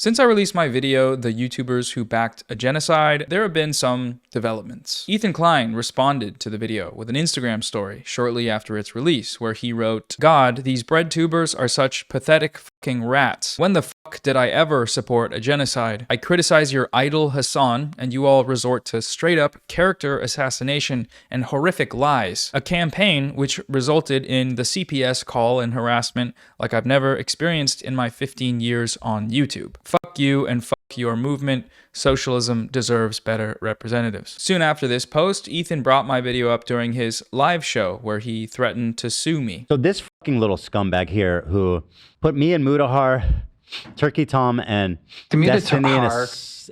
Since I released my video, The YouTubers Who Backed a Genocide, there have been some developments. Ethan Klein responded to the video with an Instagram story shortly after its release, where he wrote, "God, these bread tubers are such pathetic fucking rats. When the fuck did I ever support a genocide? I criticize your idol Hassan, and you all resort to straight up character assassination and horrific lies. A campaign which resulted in the CPS call and harassment like I've never experienced in my 15 years on YouTube. Fuck you and fuck your movement. Socialism deserves better representatives." Soon after this post, Ethan brought my video up during his live show where he threatened to sue me. So this fucking little scumbag here who put me and Mudahar, Turkey Tom, and Destiny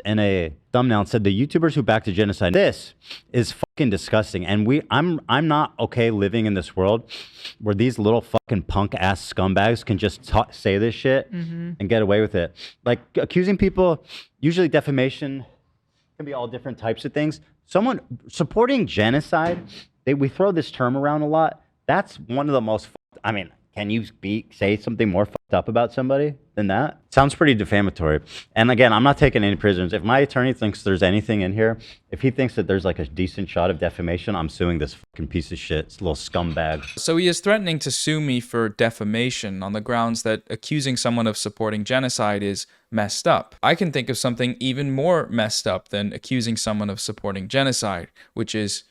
in a thumbnail and said the YouTubers who backed a genocide. This is fucking disgusting. And I'm not okay living in this world where these little fucking punk ass scumbags can just say this shit and get away with it. Like accusing people, usually defamation can be all different types of things. Someone supporting genocide, we throw this term around a lot. That's one of the most, I mean, can you say something more fucked up about somebody than that? Sounds pretty defamatory. And again, I'm not taking any prisoners. If my attorney thinks there's anything in here, if he thinks that there's like a decent shot of defamation, I'm suing this fucking piece of shit. It's a little scumbag. So he is threatening to sue me for defamation on the grounds that accusing someone of supporting genocide is messed up. I can think of something even more messed up than accusing someone of supporting genocide, which is,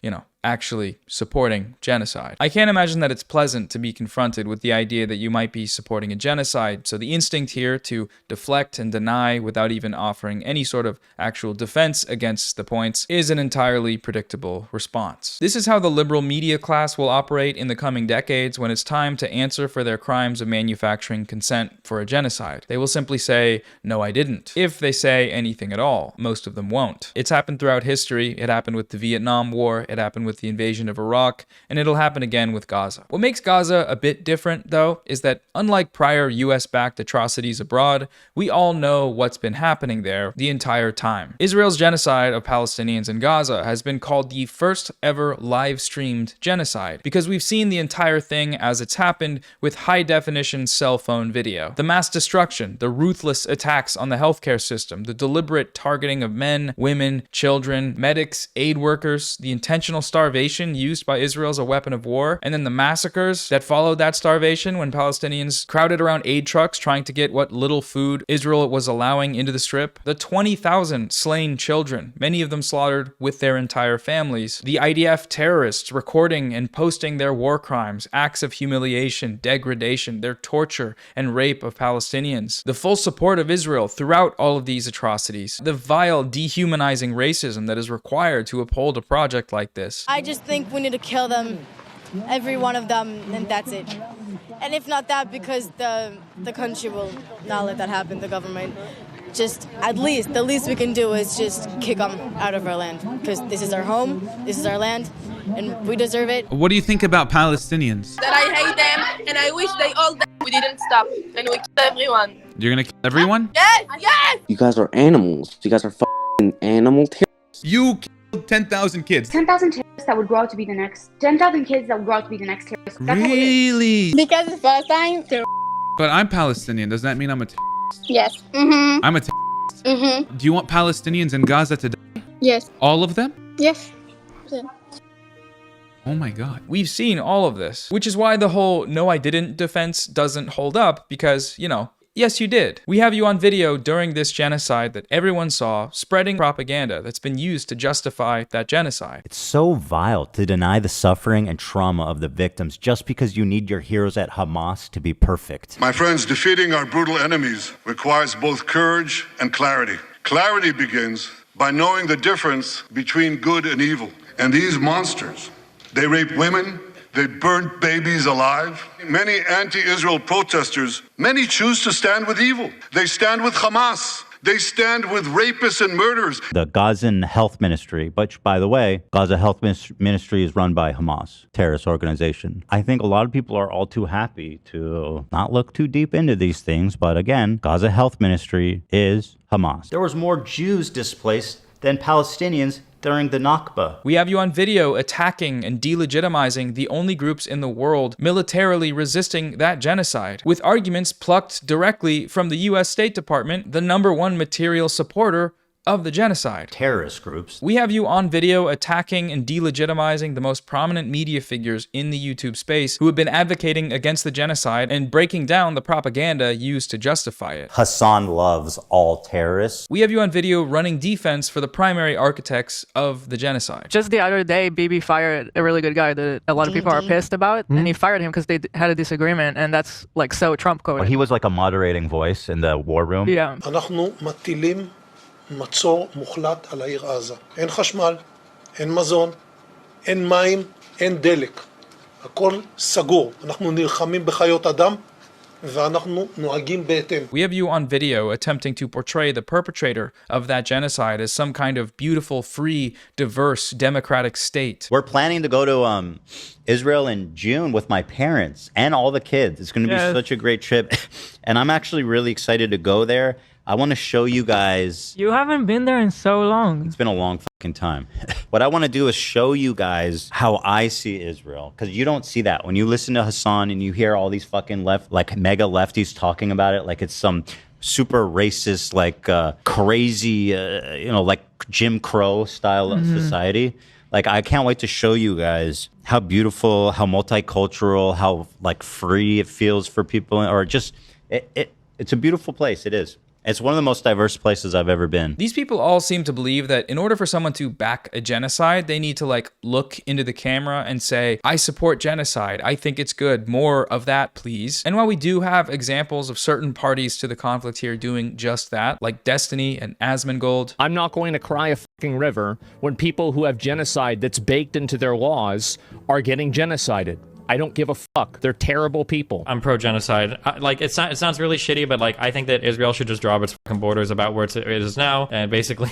actually supporting genocide. I can't imagine that it's pleasant to be confronted with the idea that you might be supporting a genocide, so the instinct here to deflect and deny without even offering any sort of actual defense against the points is an entirely predictable response. This is how the liberal media class will operate in the coming decades when it's time to answer for their crimes of manufacturing consent for a genocide. They will simply say, "No, I didn't." If they say anything at all. Most of them won't. It's happened throughout history. It happened with the Vietnam War. It happened with the invasion of Iraq, and it'll happen again with Gaza. What makes Gaza a bit different, though, is that unlike prior US-backed atrocities abroad, we all know what's been happening there the entire time. Israel's genocide of Palestinians in Gaza has been called the first ever live-streamed genocide, because we've seen the entire thing as it's happened with high-definition cell phone video. The mass destruction, the ruthless attacks on the healthcare system, the deliberate targeting of men, women, children, medics, aid workers, the intentional starvation used by Israel as a weapon of war, and then the massacres that followed that starvation when Palestinians crowded around aid trucks trying to get what little food Israel was allowing into the strip, the 20,000 slain children, many of them slaughtered with their entire families, the IDF terrorists recording and posting their war crimes, acts of humiliation, degradation, their torture and rape of Palestinians, the full support of Israel throughout all of these atrocities, the vile, dehumanizing racism that is required to uphold a project like this. I just think we need to kill them, every one of them, and that's it. And if not that, because the country will not let that happen, the government. Just the least we can do is just kick them out of our land, because this is our home, this is our land, and we deserve it. What do you think about Palestinians? That I hate them, and I wish they all died. We didn't stop, and we killed everyone. You're gonna kill everyone? Yes, yes! You guys are animals. You guys are f***ing animal terrorists. You killed 10,000 kids. 10,000 terrorists that would grow up to be the next. 10,000 kids that would grow up to be the next terrorists. That's Really? Because it's Palestine. But I'm Palestinian. Does that mean I'm a Yes. I'm a Do you want Palestinians in Gaza to die? Yes. All of them? Yes. Oh my God. We've seen all of this, which is why the whole "no, I didn't" defense doesn't hold up, because, yes, you did. We have you on video during this genocide that everyone saw, spreading propaganda that's been used to justify that genocide. It's so vile to deny the suffering and trauma of the victims just because you need your heroes at Hamas to be perfect. My friends, defeating our brutal enemies requires both courage and clarity. Clarity begins by knowing the difference between good and evil. And these monsters, they rape women, they burnt babies alive. Many anti-Israel protesters, many choose to stand with evil. They stand with Hamas. They stand with rapists and murderers. The Gazan Health Ministry, which, by the way, Gaza Health Ministry is run by Hamas, terrorist organization. I think a lot of people are all too happy to not look too deep into these things, but again, Gaza Health Ministry is Hamas. There was more Jews displaced than Palestinians during the Nakba. We have you on video attacking and delegitimizing the only groups in the world militarily resisting that genocide, with arguments plucked directly from the US State Department, the #1 material supporter of the genocide. Terrorist groups. We have you on video attacking and delegitimizing the most prominent media figures in the YouTube space who have been advocating against the genocide and breaking down the propaganda used to justify it. Hassan loves all terrorists. We have you on video running defense for the primary architects of the genocide. Just the other day, Bibi fired a really good guy that a lot of people are pissed about, and he fired him because they had a disagreement, and that's like so Trump coded. He was like a moderating voice in the war room. Yeah. מצור מוחלט על העיר עזה. אין חשמל, אין מזון, אין מים, אין דלק. הכל סגור. אנחנו נלחמים בחיות אדם ואנחנו נוהגים בהתאם. We have you on video attempting to portray the perpetrator of that genocide as some kind of beautiful, free, diverse, democratic state. We're planning to go to Israel in June with my parents and all the kids. It's going to be such a great trip. And I'm actually really excited to go there. I want to show you guys. You haven't been there in so long. It's been a long fucking time. What I want to do is show you guys how I see Israel, because you don't see that. When you listen to Hassan and you hear all these fucking mega lefties talking about it like it's some super racist, like crazy, like Jim Crow style of society. Like, I can't wait to show you guys how beautiful, how multicultural, how like free it feels for people, or just it's a beautiful place. It is. It's one of the most diverse places I've ever been. These people all seem to believe that in order for someone to back a genocide, they need to like look into the camera and say, I support genocide. I think it's good. More of that, please. And while we do have examples of certain parties to the conflict here doing just that, like Destiny and Asmongold, I'm not going to cry a fucking river when people who have genocide that's baked into their laws are getting genocided. I don't give a fuck. They're terrible people. I'm pro-genocide. Like, it sounds really shitty, but like, I think that Israel should just draw up its fucking borders about where it is now, and basically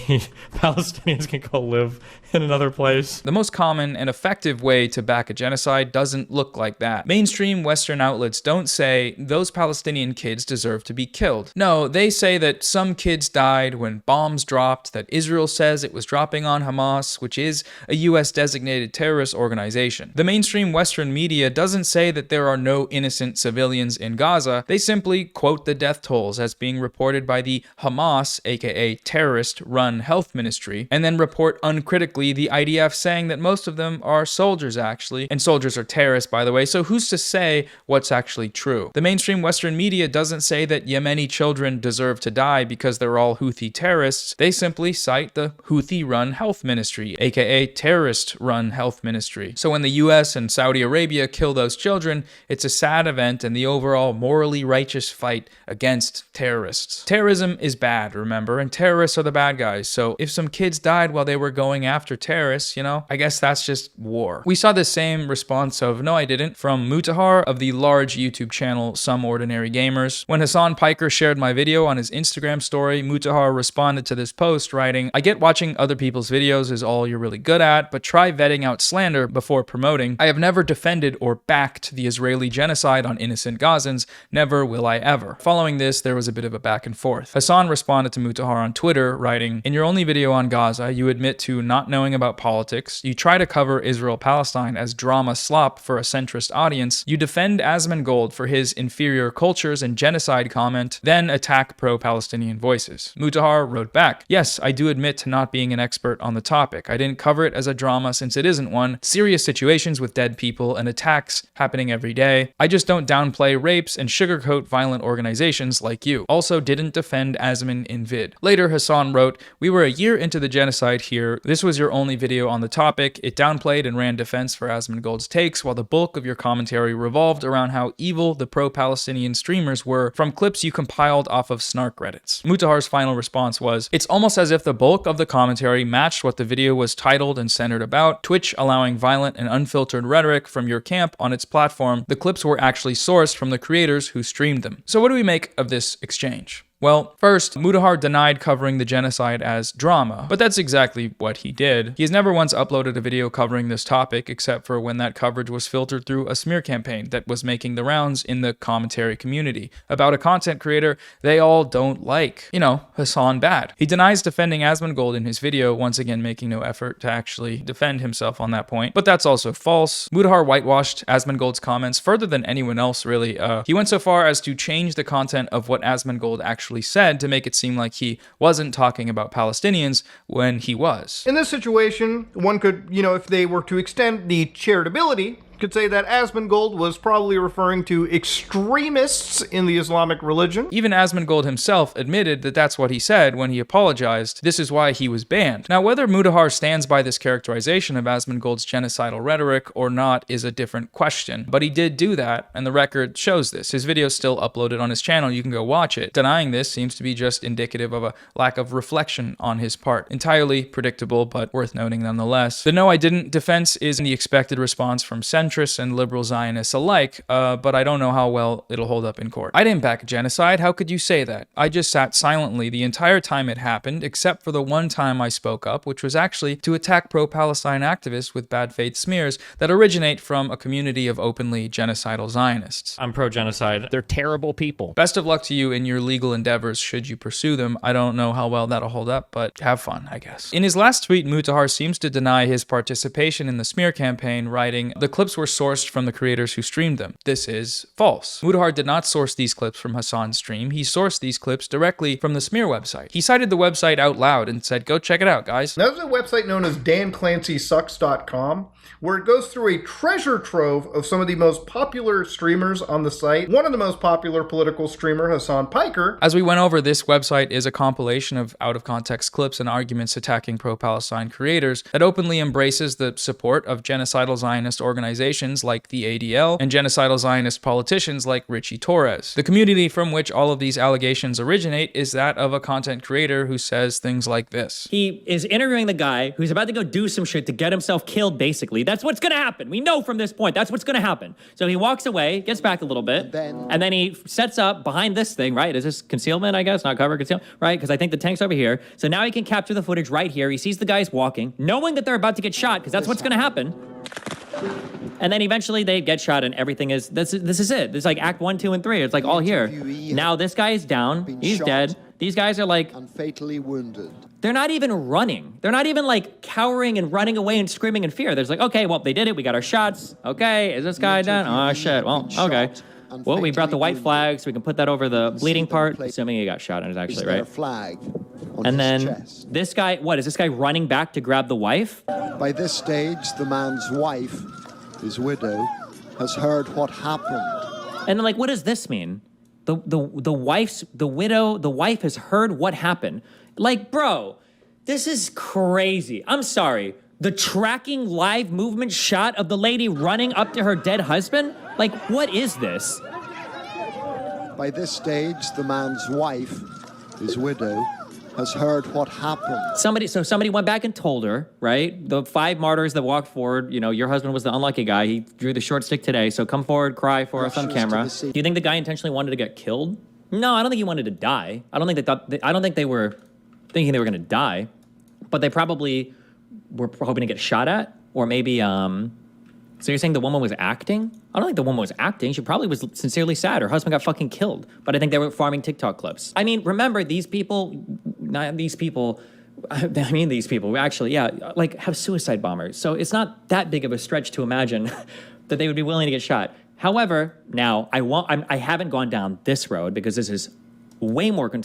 Palestinians can go live in another place. The most common and effective way to back a genocide doesn't look like that. Mainstream Western outlets don't say those Palestinian kids deserve to be killed. No, they say that some kids died when bombs dropped, that Israel says it was dropping on Hamas, which is a US designated terrorist organization. The mainstream Western media doesn't say that there are no innocent civilians in Gaza. They simply quote the death tolls as being reported by the Hamas, aka terrorist-run health ministry, and then report uncritically the IDF saying that most of them are soldiers actually, and soldiers are terrorists by the way, so who's to say what's actually true? The mainstream Western media doesn't say that Yemeni children deserve to die because they're all Houthi terrorists. They simply cite the Houthi-run health ministry, aka terrorist-run health ministry. So when the US and Saudi Arabia kill those children, it's a sad event in the overall morally righteous fight against terrorists. Terrorism is bad, remember, and terrorists are the bad guys. So if some kids died while they were going after terrorists, I guess that's just war. We saw the same response of no I didn't from Mutahar of the large YouTube channel Some Ordinary Gamers. When Hassan Piker shared my video on his Instagram story, Mutahar responded to this post writing, I get watching other people's videos is all you're really good at, but try vetting out slander before promoting. I have never defended or backed the Israeli genocide on innocent Gazans, never will I ever. Following this, there was a bit of a back and forth. Hassan responded to Mutahar on Twitter, writing, in your only video on Gaza, you admit to not knowing about politics, you try to cover Israel-Palestine as drama slop for a centrist audience, you defend Asmongold for his inferior cultures and genocide comment, then attack pro-Palestinian voices. Mutahar wrote back, yes, I do admit to not being an expert on the topic. I didn't cover it as a drama since it isn't one. Serious situations with dead people and attacks happening every day. I just don't downplay rapes and sugarcoat violent organizations like you. Also didn't defend Asman in vid. Later, Hassan wrote, we were a year into the genocide here. This was your only video on the topic. It downplayed and ran defense for Asmongold's takes, while the bulk of your commentary revolved around how evil the pro-Palestinian streamers were from clips you compiled off of snark Reddits. Mutahar's final response was, it's almost as if the bulk of the commentary matched what the video was titled and centered about, Twitch allowing violent and unfiltered rhetoric from your camp on its platform. The clips were actually sourced from the creators who streamed them. So what do we make of this exchange? Well, first, Mudahar denied covering the genocide as drama, but that's exactly what he did. He has never once uploaded a video covering this topic, except for when that coverage was filtered through a smear campaign that was making the rounds in the commentary community about a content creator they all don't like. You know, Hassan Bad. He denies defending Asmongold in his video, once again making no effort to actually defend himself on that point, but that's also false. Mudahar whitewashed Asmongold's comments further than anyone else, really. He went so far as to change the content of what Asmongold actually said to make it seem like he wasn't talking about Palestinians when he was. In this situation, one could, if they were to extend the charitability, could say that Asmongold was probably referring to extremists in the Islamic religion. Even Asmongold himself admitted that that's what he said when he apologized. This is why he was banned. Now, whether Mudahar stands by this characterization of Asmongold's genocidal rhetoric or not is a different question, but he did do that, and the record shows this. His video is still uploaded on his channel. You can go watch it. Denying this seems to be just indicative of a lack of reflection on his part. Entirely predictable, but worth noting nonetheless. The "no, I didn't" defense is the expected response from centrists and liberal Zionists alike, but I don't know how well it'll hold up in court. I didn't back genocide. How could you say that? I just sat silently the entire time it happened, except for the one time I spoke up, which was actually to attack pro-Palestine activists with bad faith smears that originate from a community of openly genocidal Zionists. I'm pro-genocide. They're terrible people. Best of luck to you in your legal endeavors should you pursue them. I don't know how well that'll hold up, but have fun, I guess. In his last tweet, Mudahar seems to deny his participation in the smear campaign, writing, "The clips were sourced from the creators who streamed them." This is false. Mudahar did not source these clips from Hassan's stream. He sourced these clips directly from the smear website. He cited the website out loud and said, "Go check it out, guys." Now, there's a website known as danclancysucks.com, where it goes through a treasure trove of some of the most popular streamers on the site. One of the most popular political streamer, Hassan Piker. As we went over, this website is a compilation of out-of-context clips and arguments attacking pro-Palestine creators that openly embraces the support of genocidal Zionist organizations like the ADL and genocidal Zionist politicians like Richie Torres. The community from which all of these allegations originate is that of a content creator who says things like this. He is interviewing the guy who's about to go do some shit to get himself killed, basically. That's what's gonna happen. We know from this point, that's what's gonna happen. So he walks away, gets back a little bit, and then he sets up behind this thing, right? Is this concealment, I guess? Not cover, concealment, right? Because I think the tank's over here. So now he can capture the footage right here. He sees the guys walking, knowing that they're about to get shot, because that's what's gonna happen. And then eventually they get shot and everything is, this is it. It's like act 1, 2, and 3. It's like all here. Now this guy is down, he's dead. These guys are like, and fatally wounded. They're not even running. They're not even like cowering and running away and screaming in fear. There's like, okay, well, they did it. We got our shots. Okay, is this guy done? Oh, shit. Well, okay. Well, we brought the white flag, so we can put that over the bleeding part, assuming he got shot in it, actually, right? Flag on and then chest. This guy, what, is this guy running back to grab the wife? By this stage, the man's wife, his widow, has heard what happened. And then, like, what does this mean? The wife has heard what happened. Like, bro, this is crazy. I'm sorry. The tracking live movement shot of the lady running up to her dead husband? Like, what is this? By this stage, the man's wife, his widow, has heard what happened. Somebody went back and told her, right? The 5 martyrs that walked forward, your husband was the unlucky guy. He drew the short stick today, so come forward, cry for us on camera. Do you think the guy intentionally wanted to get killed? No, I don't think he wanted to die. I don't think they were thinking they were going to die, but they probably were hoping to get shot at, or maybe, so you're saying the woman was acting? I don't think the woman was acting. She probably was sincerely sad. Her husband got fucking killed. But I think they were farming TikTok clips. I mean, remember, these people actually, yeah, like have suicide bombers. So it's not that big of a stretch to imagine that they would be willing to get shot. However, now, I haven't gone down this road because this is way more, it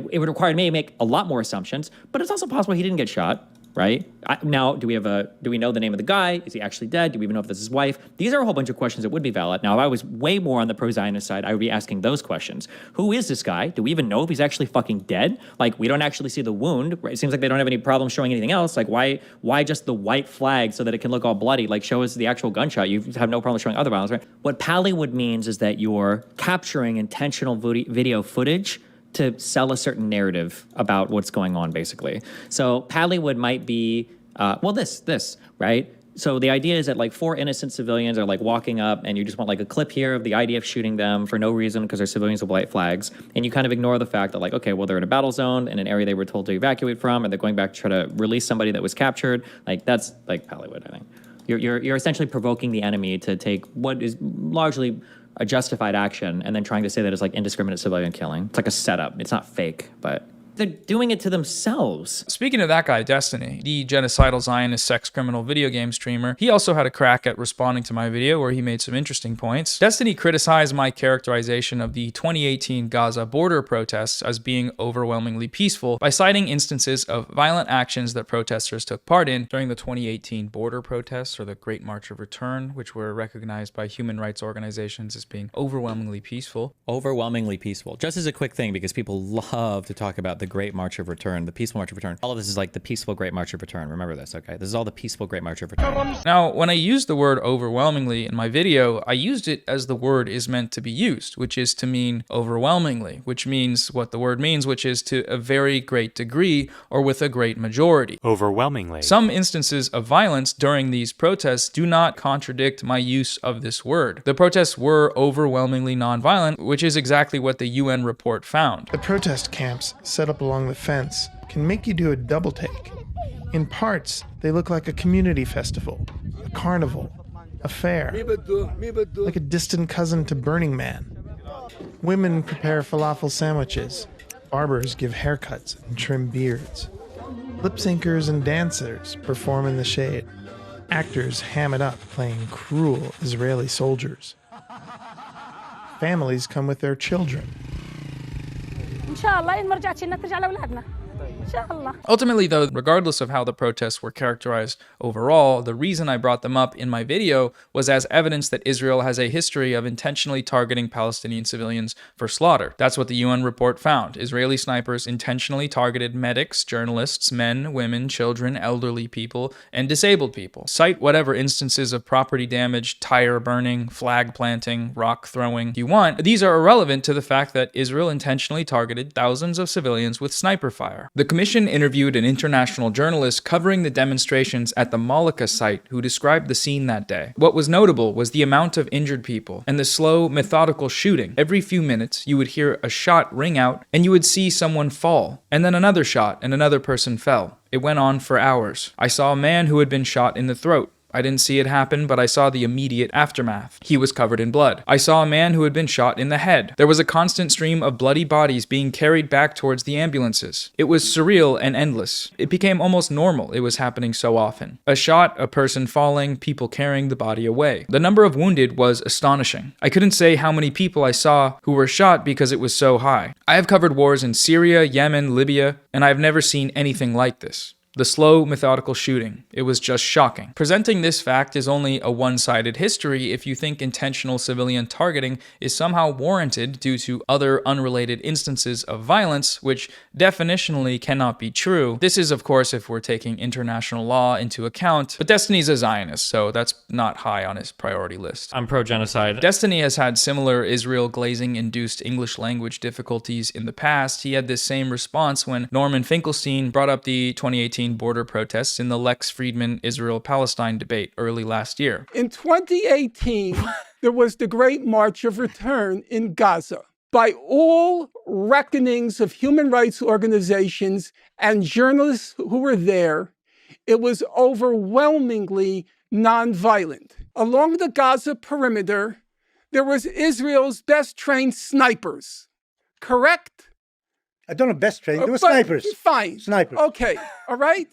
would require me to make a lot more assumptions, but it's also possible he didn't get shot. Right? Now, do we know the name of the guy? Is he actually dead? Do we even know if this is his wife? These are a whole bunch of questions that would be valid. Now, if I was way more on the pro-Zionist side, I would be asking those questions. Who is this guy? Do we even know if he's actually fucking dead? Like, we don't actually see the wound. Right? It seems like they don't have any problem showing anything else. Like, why just the white flag so that it can look all bloody? Like, show us the actual gunshot. You have no problem showing other violence, right? What Pallywood means is that you're capturing intentional video footage to sell a certain narrative about what's going on, basically. So Pallywood might be, this, right? So the idea is that like 4 innocent civilians are like walking up and you just want like a clip here of the IDF shooting them for no reason because they're civilians with white flags. And you kind of ignore the fact that like, okay, well, they're in a battle zone in an area they were told to evacuate from, and they're going back to try to release somebody that was captured. Like that's like Hollywood, I think. You're essentially provoking the enemy to take what is largely a justified action and then trying to say that it's like indiscriminate civilian killing. It's like a setup. It's not fake, but they're doing it to themselves. Speaking of that guy, Destiny, the genocidal Zionist sex criminal video game streamer, he also had a crack at responding to my video where he made some interesting points. Destiny criticized my characterization of the 2018 Gaza border protests as being overwhelmingly peaceful by citing instances of violent actions that protesters took part in during the 2018 border protests, or the Great March of Return, which were recognized by human rights organizations as being overwhelmingly peaceful. Overwhelmingly peaceful. Just as a quick thing, because people love to talk about the Great March of Return, the peaceful March of Return. All of this is like the peaceful Great March of Return. Remember this, okay? This is all the peaceful Great March of Return. Now, when I used the word overwhelmingly in my video, I used it as the word is meant to be used, which is to mean overwhelmingly, which means what the word means, which is to a very great degree or with a great majority. Overwhelmingly. Some instances of violence during these protests do not contradict my use of this word. The protests were overwhelmingly nonviolent, which is exactly what the UN report found. The protest camps set up along the fence can make you do a double take. In parts, they look like a community festival, a carnival, a fair, like a distant cousin to Burning Man. Women prepare falafel sandwiches, barbers give haircuts and trim beards. Lip syncers and dancers perform in the shade. Actors ham it up playing cruel Israeli soldiers. Families come with their children. Ultimately, though, regardless of how the protests were characterized overall, the reason I brought them up in my video was as evidence that Israel has a history of intentionally targeting Palestinian civilians for slaughter. That's what the UN report found. Israeli snipers intentionally targeted medics, journalists, men, women, children, elderly people, and disabled people. Cite whatever instances of property damage, tire burning, flag planting, rock throwing you want. These are irrelevant to the fact that Israel intentionally targeted thousands of civilians with sniper fire. The commission interviewed an international journalist covering the demonstrations at the Malika site who described the scene that day. What was notable was the amount of injured people and the slow, methodical shooting. Every few minutes, you would hear a shot ring out and you would see someone fall, and then another shot and another person fell. It went on for hours. I saw a man who had been shot in the throat. I didn't see it happen, but I saw the immediate aftermath. He was covered in blood. I saw a man who had been shot in the head. There was a constant stream of bloody bodies being carried back towards the ambulances. It was surreal and endless. It became almost normal. It was happening so often. A shot, a person falling, people carrying the body away. The number of wounded was astonishing. I couldn't say how many people I saw who were shot because it was so high. I have covered wars in Syria, Yemen, Libya, and I've never seen anything like this. The slow, methodical shooting. It was just shocking. Presenting this fact is only a one-sided history if you think intentional civilian targeting is somehow warranted due to other unrelated instances of violence, which definitionally cannot be true. This is, of course, if we're taking international law into account, but Destiny's a Zionist, so that's not high on his priority list. I'm pro-genocide. Destiny has had similar Israel glazing-induced English language difficulties in the past. He had this same response when Norman Finkelstein brought up the 2018 border protests in the Lex Friedman Israel-Palestine debate early last year. In 2018, there was the Great March of Return in Gaza. By all reckonings of human rights organizations and journalists who were there, it was overwhelmingly nonviolent. Along the Gaza perimeter, there was Israel's best trained snipers. Correct? I don't know best trained. There were snipers. Fine. Snipers. Okay. All right?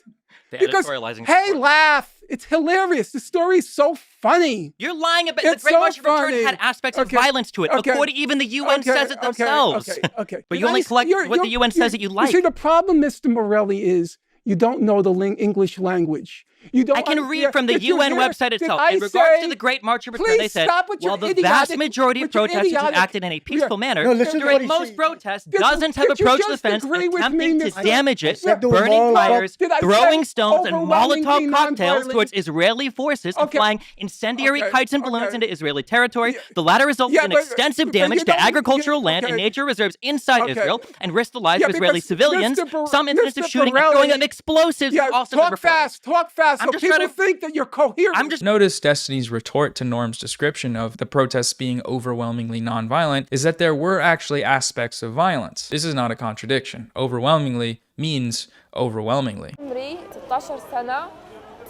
Because, editorializing hey, laugh. It's hilarious. The story is so funny. You're lying about it's the Great so March of Return funny. had aspects of violence to it. According, even the UN says it themselves. Okay. But you only collect what the UN says that you like. You see, the problem, Mr. Morelli, is you don't know the English language. I can read from the UN website itself. In regards to the Great March of Return, they said, while the vast majority of protesters have acted in a peaceful manner, during most protests, dozens have approached the fence attempting to damage it, burning tires, throwing stones and Molotov cocktails towards Israeli forces, and flying incendiary kites and balloons into Israeli territory. The latter results in extensive damage to agricultural land and nature reserves inside Israel and risk the lives of Israeli civilians. Some incidents of shooting and throwing of explosives are also reported. Talk fast. Yeah, so people think that you're coherent. Notice Destiny's retort to Norm's description of the protests being overwhelmingly non-violent is that there were actually aspects of violence. This is not a contradiction. Overwhelmingly means overwhelmingly. عمري 16 سنة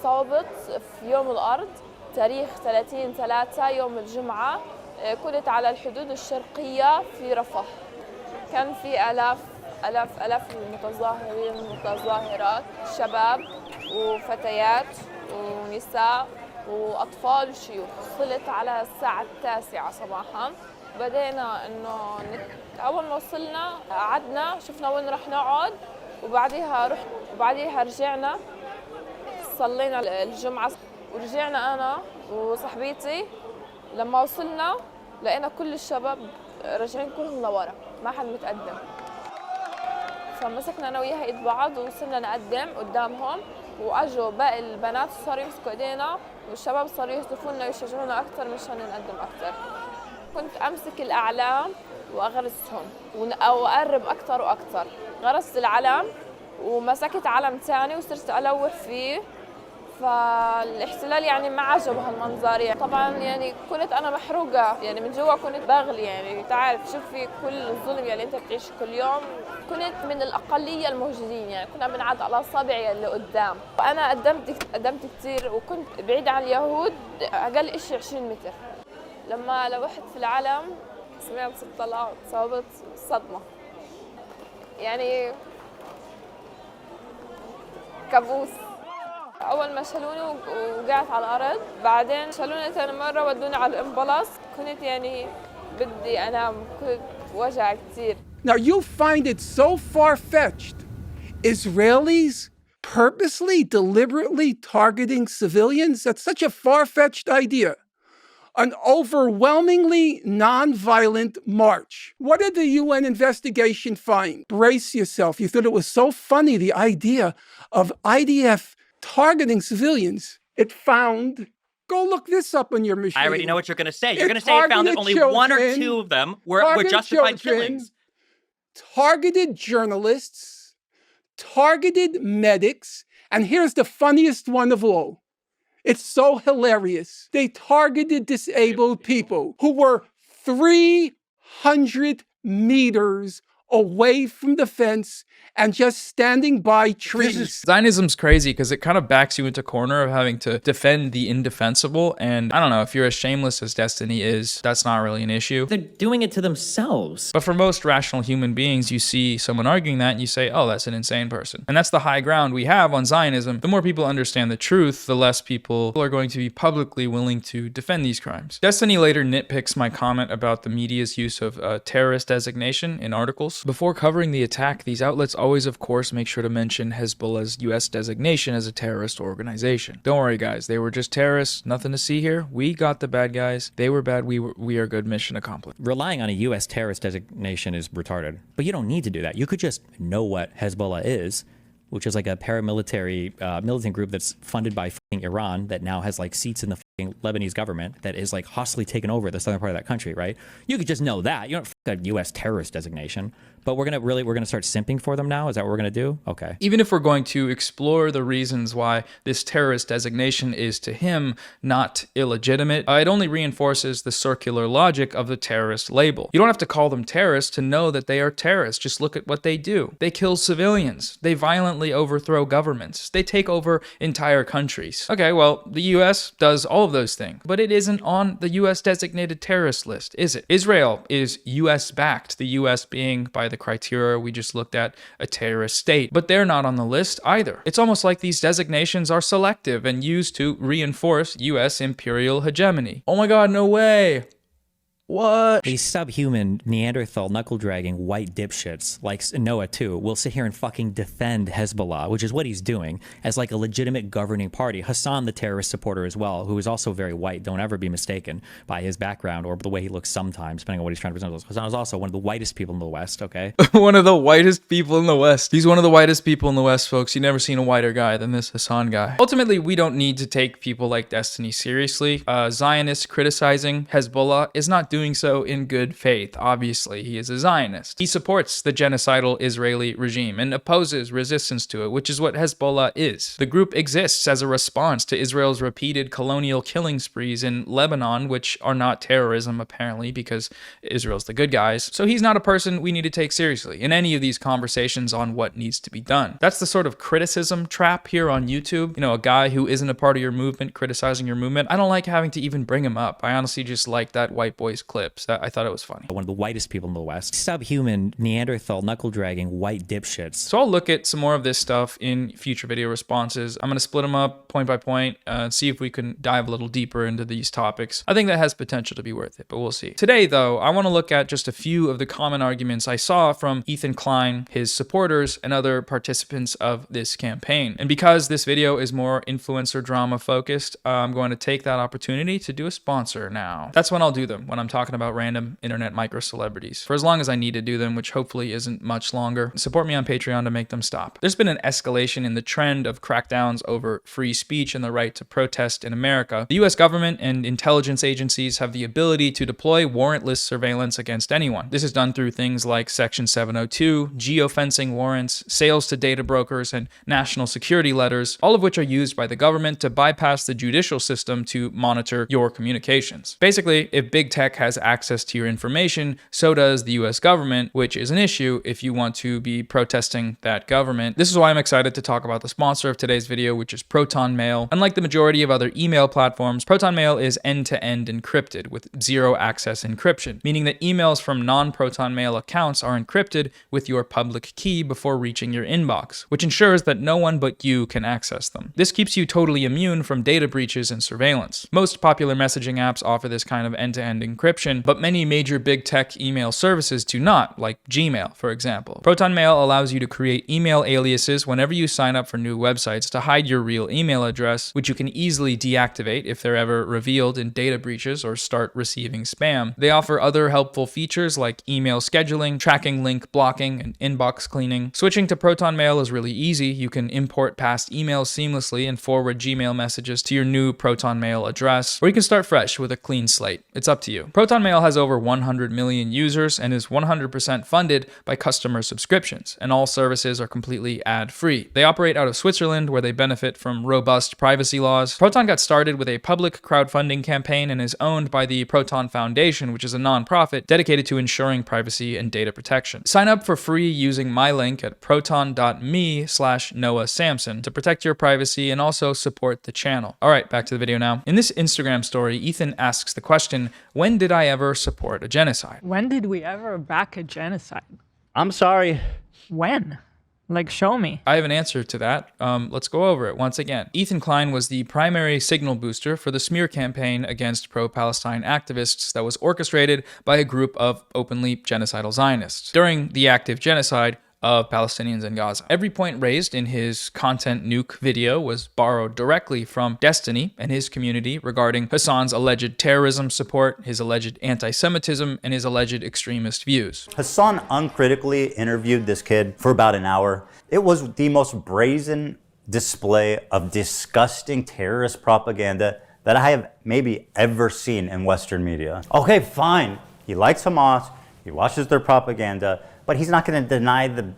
صوبت في يوم الأرض تاريخ 30/3 يوم الجمعة. كنت على الحدود الشرقية في رفح. كان في آلاف المتظاهرين والمتظاهرات، شباب وفتيات ونساء وأطفال وشيوخ. وصلت على الساعة 9 صباحا. بدينا إنه أول ما وصلنا قعدنا شفنا وين رح نقعد، وبعديها رجعنا صلينا الجمعة ورجعنا أنا وصاحبتي. لما وصلنا لقينا كل الشباب راجعين كلهم لورا، ما حد متقدم. فمسكنا أنا وياها إيد بعض وصلنا نقدم قدامهم، وأجوا باقي البنات صاروا يمسكوا إيدينا والشباب صاروا يهتفونا ويشجعونا أكثر مشان نقدم أكثر. كنت أمسك الأعلام وأغرسهم وأقرب أكثر وأكثر. غرست العلم ومسكت علم ثاني وصرت ألوح فيه. فالاحتلال يعني ما عجبه هالمنظر يعني. طبعا يعني كنت انا محروقه يعني من جوا، كنت بغلي يعني. تعرف شوفي كل الظلم يعني انت بتعيش كل يوم. كنت من الاقليه الموجودين يعني، كنا بنعد على اصابعي اللي قدام. وانا قدمت كثير وكنت بعيد عن اليهود اقل شيء 20 متر. لما لوحت في العلم سمعت صوت طلع، صابت صدمه يعني كابوس. أول ما شالوني وقعت على الأرض، بعدين شالوني ثاني مرة ودوني على الإمبلاس. كنت يعني بدي أنام، كنت وجع كتير. Now you find it so far-fetched. Israelis purposely, deliberately targeting civilians? That's such a far-fetched idea. An overwhelmingly non-violent march. What did the UN investigation find? Brace yourself. You thought it was so funny, the idea of IDF targeting civilians. It found, go look this up on your machine. I already know what you're going to say. You're going to say it found that only one or two of them were justified killings. Targeted journalists, targeted medics, and here's the funniest one of all. It's so hilarious. They targeted disabled people who were 300 meters away from the fence and just standing by trees. Zionism's crazy because it kind of backs you into a corner of having to defend the indefensible. And I don't know, if you're as shameless as Destiny is, that's not really an issue. They're doing it to themselves. But for most rational human beings, you see someone arguing that and you say, oh, that's an insane person. And that's the high ground we have on Zionism. The more people understand the truth, the less people are going to be publicly willing to defend these crimes. Destiny later nitpicks my comment about the media's use of terrorist designation in articles. Before covering the attack, these outlets always, of course, make sure to mention Hezbollah's US designation as a terrorist organization. Don't worry, guys. They were just terrorists. Nothing to see here. We got the bad guys. They were bad. We are good. Mission accomplished. Relying on a US terrorist designation is retarded. But you don't need to do that. You could just know what Hezbollah is, which is like a paramilitary militant group that's funded by Iran that now has like seats in the Lebanese government that is like hostily taken over the southern part of that country, right? You could just know that. You don't a U.S. terrorist designation. But we're gonna start simping for them now? Is that what we're gonna do? Okay. Even if we're going to explore the reasons why this terrorist designation is to him not illegitimate, it only reinforces the circular logic of the terrorist label. You don't have to call them terrorists to know that they are terrorists. Just look at what they do. They kill civilians. They violently overthrow governments. They take over entire countries. Okay, well, the US does all of those things, but it isn't on the US designated terrorist list, is it? Israel is US backed, the US being, by the criteria we just looked at, a terrorist state, but they're not on the list either. It's almost like these designations are selective and used to reinforce US imperial hegemony. Oh my god, no way! What? These subhuman, Neanderthal, knuckle-dragging, white dipshits, like Noah too, will sit here and fucking defend Hezbollah, which is what he's doing, as like a legitimate governing party. Hassan, the terrorist supporter as well, who is also very white, don't ever be mistaken by his background or the way he looks sometimes, depending on what he's trying to present. Hassan is also one of the whitest people in the West, okay? One of the whitest people in the West. He's one of the whitest people in the West, folks. You've never seen a whiter guy than this Hassan guy. Ultimately, we don't need to take people like Destiny seriously. Zionists criticizing Hezbollah is not doing so in good faith. Obviously, he is a Zionist. He supports the genocidal Israeli regime and opposes resistance to it, which is what Hezbollah is. The group exists as a response to Israel's repeated colonial killing sprees in Lebanon, which are not terrorism, apparently, because Israel's the good guys. So he's not a person we need to take seriously in any of these conversations on what needs to be done. That's the sort of criticism trap here on YouTube. You know, a guy who isn't a part of your movement criticizing your movement. I don't like having to even bring him up. I honestly just like that white boy's clips. I thought it was funny. One of the whitest people in the West. Subhuman, Neanderthal, knuckle-dragging, white dipshits. So I'll look at some more of this stuff in future video responses. I'm going to split them up point by point and see if we can dive a little deeper into these topics. I think that has potential to be worth it, but we'll see. Today, though, I want to look at just a few of the common arguments I saw from Ethan Klein, his supporters, and other participants of this campaign. And because this video is more influencer drama focused, I'm going to take that opportunity to do a sponsor now. That's when I'll do them, when I'm talking about random internet micro celebrities. For as long as I need to do them, which hopefully isn't much longer. Support me on Patreon to make them stop. There's been an escalation in the trend of crackdowns over free speech and the right to protest in America. The US government and intelligence agencies have the ability to deploy warrantless surveillance against anyone. This is done through things like Section 702, geofencing warrants, sales to data brokers, and national security letters, all of which are used by the government to bypass the judicial system to monitor your communications. Basically, if big tech has access to your information, so does the US government, which is an issue if you want to be protesting that government. This is why I'm excited to talk about the sponsor of today's video, which is Proton Mail. Unlike the majority of other email platforms, Proton Mail is end-to-end encrypted with zero access encryption, meaning that emails from non-Proton Mail accounts are encrypted with your public key before reaching your inbox, which ensures that no one but you can access them. This keeps you totally immune from data breaches and surveillance. Most popular messaging apps offer this kind of end-to-end encryption, but many major big tech email services do not, like Gmail, for example. Proton Mail allows you to create email aliases whenever you sign up for new websites to hide your real email address, which you can easily deactivate if they're ever revealed in data breaches or start receiving spam. They offer other helpful features like email scheduling, tracking link blocking, and inbox cleaning. Switching to Proton Mail is really easy. You can import past emails seamlessly and forward Gmail messages to your new Proton Mail address, or you can start fresh with a clean slate. It's up to you. Proton Mail has over 100 million users and is 100% funded by customer subscriptions, and all services are completely ad-free. They operate out of Switzerland, where they benefit from robust privacy laws. Proton got started with a public crowdfunding campaign and is owned by the Proton Foundation, which is a nonprofit dedicated to ensuring privacy and data protection. Sign up for free using my link at proton.me/Noah Samson to protect your privacy and also support the channel. All right, back to the video now. In this Instagram story, Ethan asks the question, when did I ever support a genocide? When did we ever back a genocide? I'm sorry. When? Like, show me. I have an answer to that. Let's go over it once again. Ethan Klein was the primary signal booster for the smear campaign against pro-Palestine activists that was orchestrated by a group of openly genocidal Zionists during the active genocide of Palestinians in Gaza. Every point raised in his content nuke video was borrowed directly from Destiny and his community regarding Hassan's alleged terrorism support, his alleged anti-Semitism, and his alleged extremist views. Hassan uncritically interviewed this kid for about an hour. It was the most brazen display of disgusting terrorist propaganda that I have maybe ever seen in Western media. Okay, fine. He likes Hamas, he watches their propaganda, but he's not going to deny the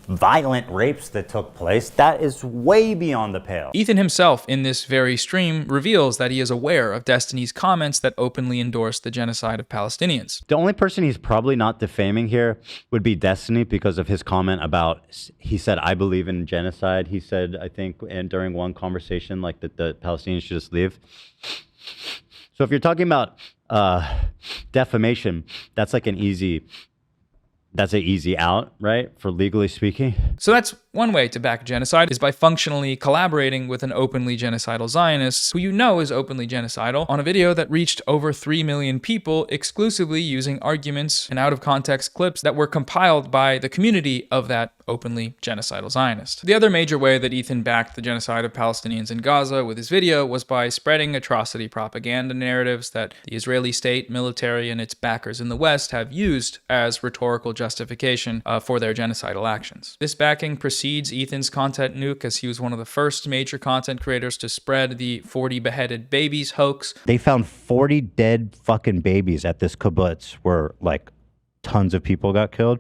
violent rapes that took place. That is way beyond the pale. Ethan himself, in this very stream, reveals that he is aware of Destiny's comments that openly endorse the genocide of Palestinians. The only person he's probably not defaming here would be Destiny because of his comment about, he said, I believe in genocide. He said, I think, and during one conversation, like that the Palestinians should just leave. So if you're talking about defamation, that's like an easy out, right? For legally speaking. So that's one way to back genocide, is by functionally collaborating with an openly genocidal Zionist who you know is openly genocidal on a video that reached over 3 million people exclusively using arguments and out-of-context clips that were compiled by the community of that openly genocidal Zionist. The other major way that Ethan backed the genocide of Palestinians in Gaza with his video was by spreading atrocity propaganda narratives that the Israeli state, military, and its backers in the West have used as rhetorical justification for their genocidal actions. This backing proceeds precedes Ethan's content nuke, as he was one of the first major content creators to spread the 40 beheaded babies hoax. They found 40 dead fucking babies at this kibbutz where like tons of people got killed.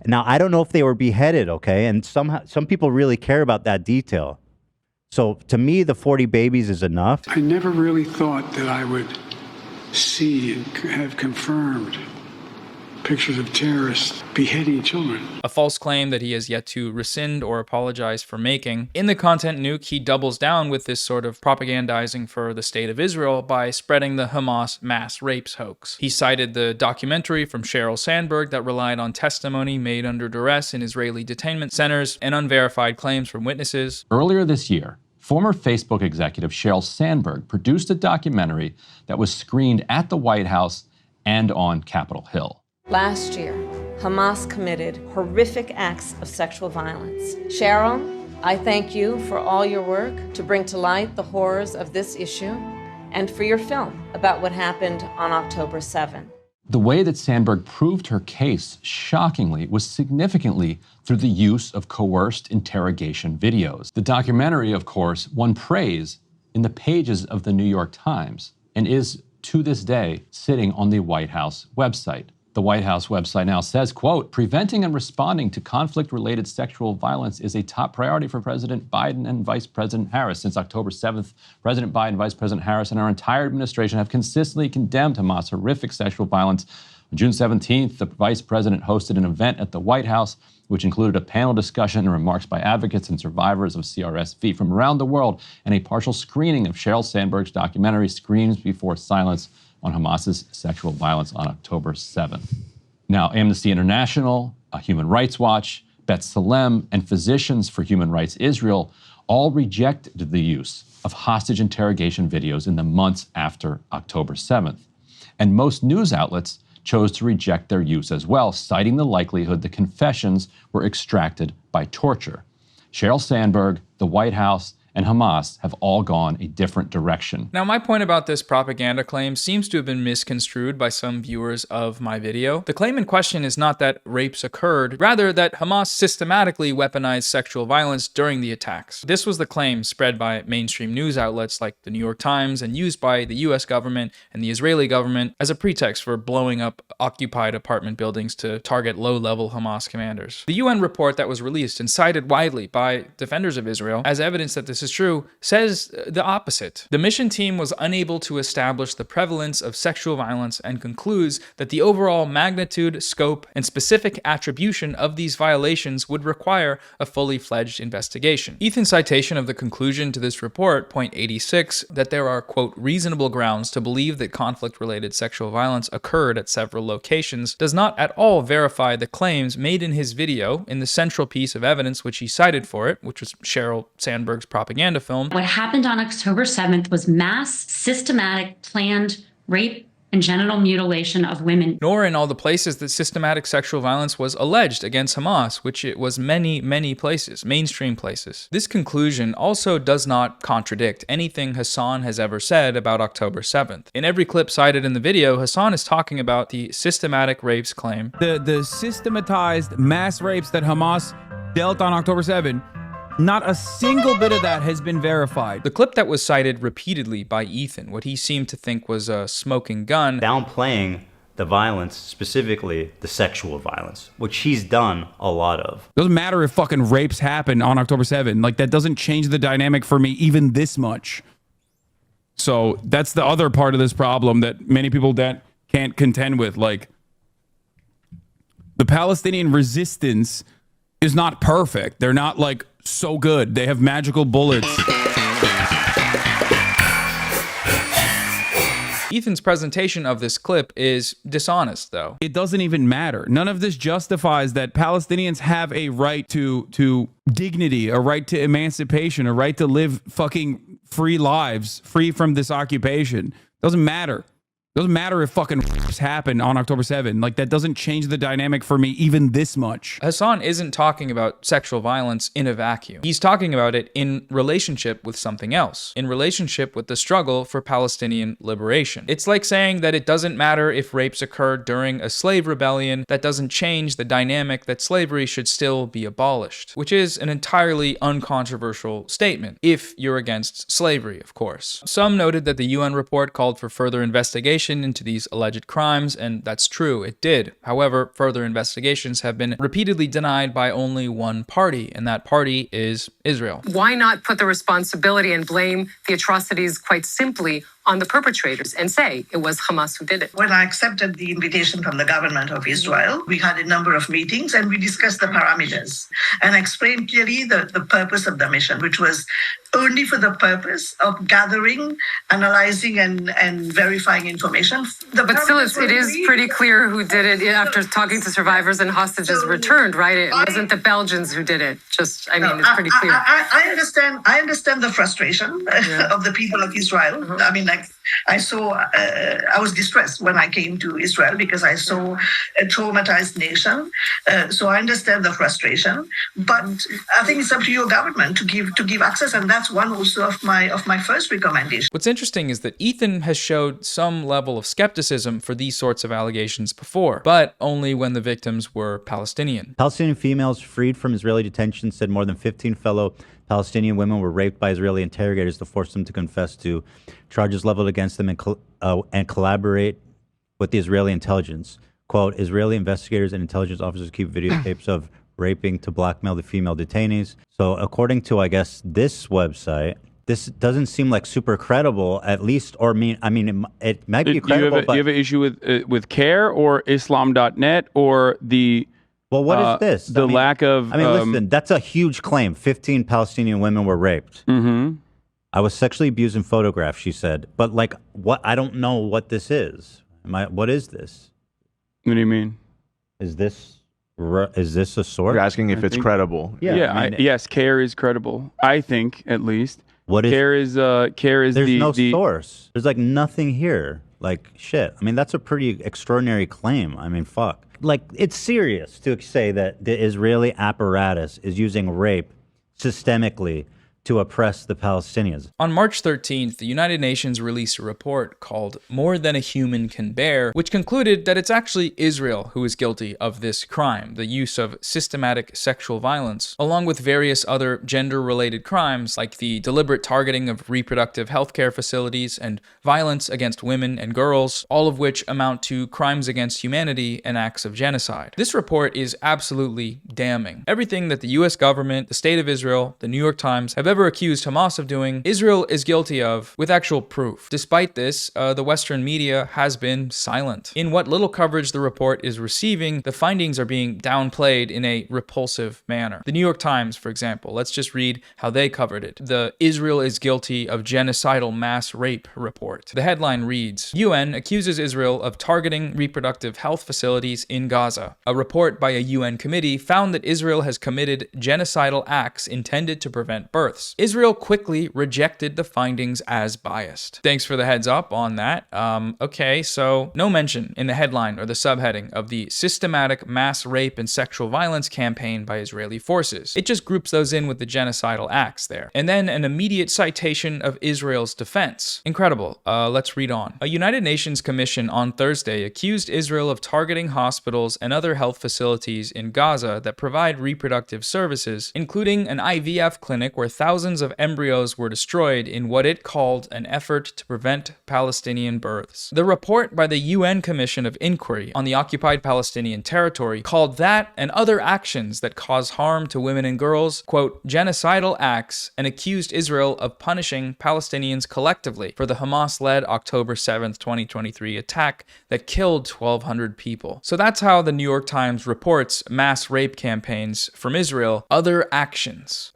Now, I don't know if they were beheaded, okay? And some people really care about that detail. So to me, the 40 babies is enough. I never really thought that I would see and have confirmed pictures of terrorists beheading children. A false claim that he has yet to rescind or apologize for making. In the content nuke, he doubles down with this sort of propagandizing for the state of Israel by spreading the Hamas mass rapes hoax. He cited the documentary from Sheryl Sandberg that relied on testimony made under duress in Israeli detainment centers and unverified claims from witnesses. Earlier this year, former Facebook executive Sheryl Sandberg produced a documentary that was screened at the White House and on Capitol Hill. Last year, Hamas committed horrific acts of sexual violence. Cheryl, I thank you for all your work to bring to light the horrors of this issue and for your film about what happened on October 7. The way that Sandberg proved her case, shockingly, was significantly through the use of coerced interrogation videos. The documentary, of course, won praise in the pages of the New York Times and is, to this day, sitting on the White House website. The White House website now says, quote, "Preventing and responding to conflict-related sexual violence is a top priority for President Biden and Vice President Harris. Since October 7th, President Biden, Vice President Harris, and our entire administration have consistently condemned Hamas' horrific sexual violence. On June 17th, the Vice President hosted an event at the White House, which included a panel discussion and remarks by advocates and survivors of CRSV from around the world, and a partial screening of Sheryl Sandberg's documentary, Screams Before Silence, on Hamas's sexual violence on October 7th. Now, Amnesty International, Human Rights Watch, B'Tselem, and Physicians for Human Rights Israel all rejected the use of hostage interrogation videos in the months after October 7th. And most news outlets chose to reject their use as well, citing the likelihood the confessions were extracted by torture. Sheryl Sandberg, the White House, and Hamas have all gone a different direction. Now, my point about this propaganda claim seems to have been misconstrued by some viewers of my video. The claim in question is not that rapes occurred, rather that Hamas systematically weaponized sexual violence during the attacks. This was the claim spread by mainstream news outlets like the New York Times and used by the US government and the Israeli government as a pretext for blowing up occupied apartment buildings to target low-level Hamas commanders. The UN report that was released and cited widely by defenders of Israel as evidence that this is true says the opposite. The mission team was unable to establish the prevalence of sexual violence and concludes that the overall magnitude, scope, and specific attribution of these violations would require a fully fledged investigation. Ethan's citation of the conclusion to this report, point 86, that there are, quote, reasonable grounds to believe that conflict-related sexual violence occurred at several locations, does not at all verify the claims made in his video in the central piece of evidence which he cited for it, which was Sheryl Sandberg's propaganda film. What happened on October 7th was mass, systematic, planned rape and genital mutilation of women. Nor in all the places that systematic sexual violence was alleged against Hamas, which it was many, many places, mainstream places. This conclusion also does not contradict anything Hassan has ever said about October 7th. In every clip cited in the video, Hassan is talking about the systematic rapes claim. The systematized mass rapes that Hamas dealt on October 7th, not a single bit of that has been verified. The clip that was cited repeatedly by Ethan, what he seemed to think was a smoking gun, downplaying the violence, specifically the sexual violence, which he's done a lot of. Doesn't matter if fucking rapes happen on October 7th. Like, that doesn't change the dynamic for me even this much. So that's the other part of this problem that many people that can't contend with. Like, the Palestinian resistance is not perfect. They're not like so good. They have magical bullets. Ethan's presentation of this clip is dishonest, though. It doesn't even matter. None of this justifies that Palestinians have a right to dignity, a right to emancipation, a right to live fucking free lives, free from this occupation. Doesn't matter. Doesn't matter if fucking happened on October 7. Like, that doesn't change the dynamic for me even this much. Hassan isn't talking about sexual violence in a vacuum. He's talking about it in relationship with something else, in relationship with the struggle for Palestinian liberation. It's like saying that it doesn't matter if rapes occurred during a slave rebellion, that doesn't change the dynamic that slavery should still be abolished, which is an entirely uncontroversial statement, if you're against slavery, of course. Some noted that the UN report called for further investigation into these alleged crimes, and that's true, it did. However, further investigations have been repeatedly denied by only one party, and that party is Israel. Why not put the responsibility and blame the atrocities quite simply on the perpetrators and say it was Hamas who did it? When I accepted the invitation from the government of Israel, we had a number of meetings and we discussed the parameters and explained clearly the purpose of the mission, which was only for the purpose of gathering, analyzing, and verifying information. But still, it is pretty clear who did it after talking to survivors and hostages returned, right? It wasn't the Belgians who did it. It's pretty clear. I understand the frustration of the people of Israel. I mean, like, I was distressed when I came to Israel because I saw a traumatized nation. So I understand the frustration, but I think it's up to your government to give access, and that's one also of my first recommendation. What's interesting is that Ethan has showed some level of skepticism for these sorts of allegations before, but only when the victims were Palestinian. Palestinian females freed from Israeli detention said more than 15 fellow Palestinian women were raped by Israeli interrogators to force them to confess to charges leveled against them and collaborate with the Israeli intelligence. Quote, Israeli investigators and intelligence officers keep videotapes of raping to blackmail the female detainees. So according to, I guess, this website, this doesn't seem like super credible, at least, or it might be credible. Do you have an issue with CARE or Islam.net or the... Well, what is this? The lack of... listen, that's a huge claim. 15 Palestinian women were raped. Mm-hmm. I was sexually abused and photographed, she said. But, like, what? I don't know what this is. What is this? What do you mean? Is this a source? You're asking if it's credible. Yeah, yes, CARE is credible. I think, at least. What is... CARE is There's no source. There's, like, nothing here. Like, shit. I mean, that's a pretty extraordinary claim. I mean, fuck. Like, it's serious to say that the Israeli apparatus is using rape systemically to oppress the Palestinians. On March 13th, the United Nations released a report called More Than a Human Can Bear, which concluded that it's actually Israel who is guilty of this crime, the use of systematic sexual violence, along with various other gender-related crimes like the deliberate targeting of reproductive healthcare facilities and violence against women and girls, all of which amount to crimes against humanity and acts of genocide. This report is absolutely damning. Everything that the US government, the State of Israel, the New York Times have ever accused Hamas of doing, Israel is guilty of, with actual proof. Despite this, the Western media has been silent. In what little coverage the report is receiving, the findings are being downplayed in a repulsive manner. The New York Times, for example, let's just read how they covered it. The Israel is guilty of genocidal mass rape report. The headline reads, UN accuses Israel of targeting reproductive health facilities in Gaza. A report by a UN committee found that Israel has committed genocidal acts intended to prevent births. Israel quickly rejected the findings as biased. Thanks for the heads up on that. Okay, so no mention in the headline or the subheading of the systematic mass rape and sexual violence campaign by Israeli forces. It just groups those in with the genocidal acts there. And then an immediate citation of Israel's defense. Incredible. Let's read on. A United Nations commission on Thursday accused Israel of targeting hospitals and other health facilities in Gaza that provide reproductive services, including an IVF clinic where thousands of embryos were destroyed in what it called an effort to prevent Palestinian births. The report by the UN Commission of Inquiry on the occupied Palestinian territory called that and other actions that cause harm to women and girls, quote, genocidal acts, and accused Israel of punishing Palestinians collectively for the Hamas-led October 7th, 2023 attack that killed 1,200 people. So that's how the New York Times reports mass rape campaigns from Israel, other actions,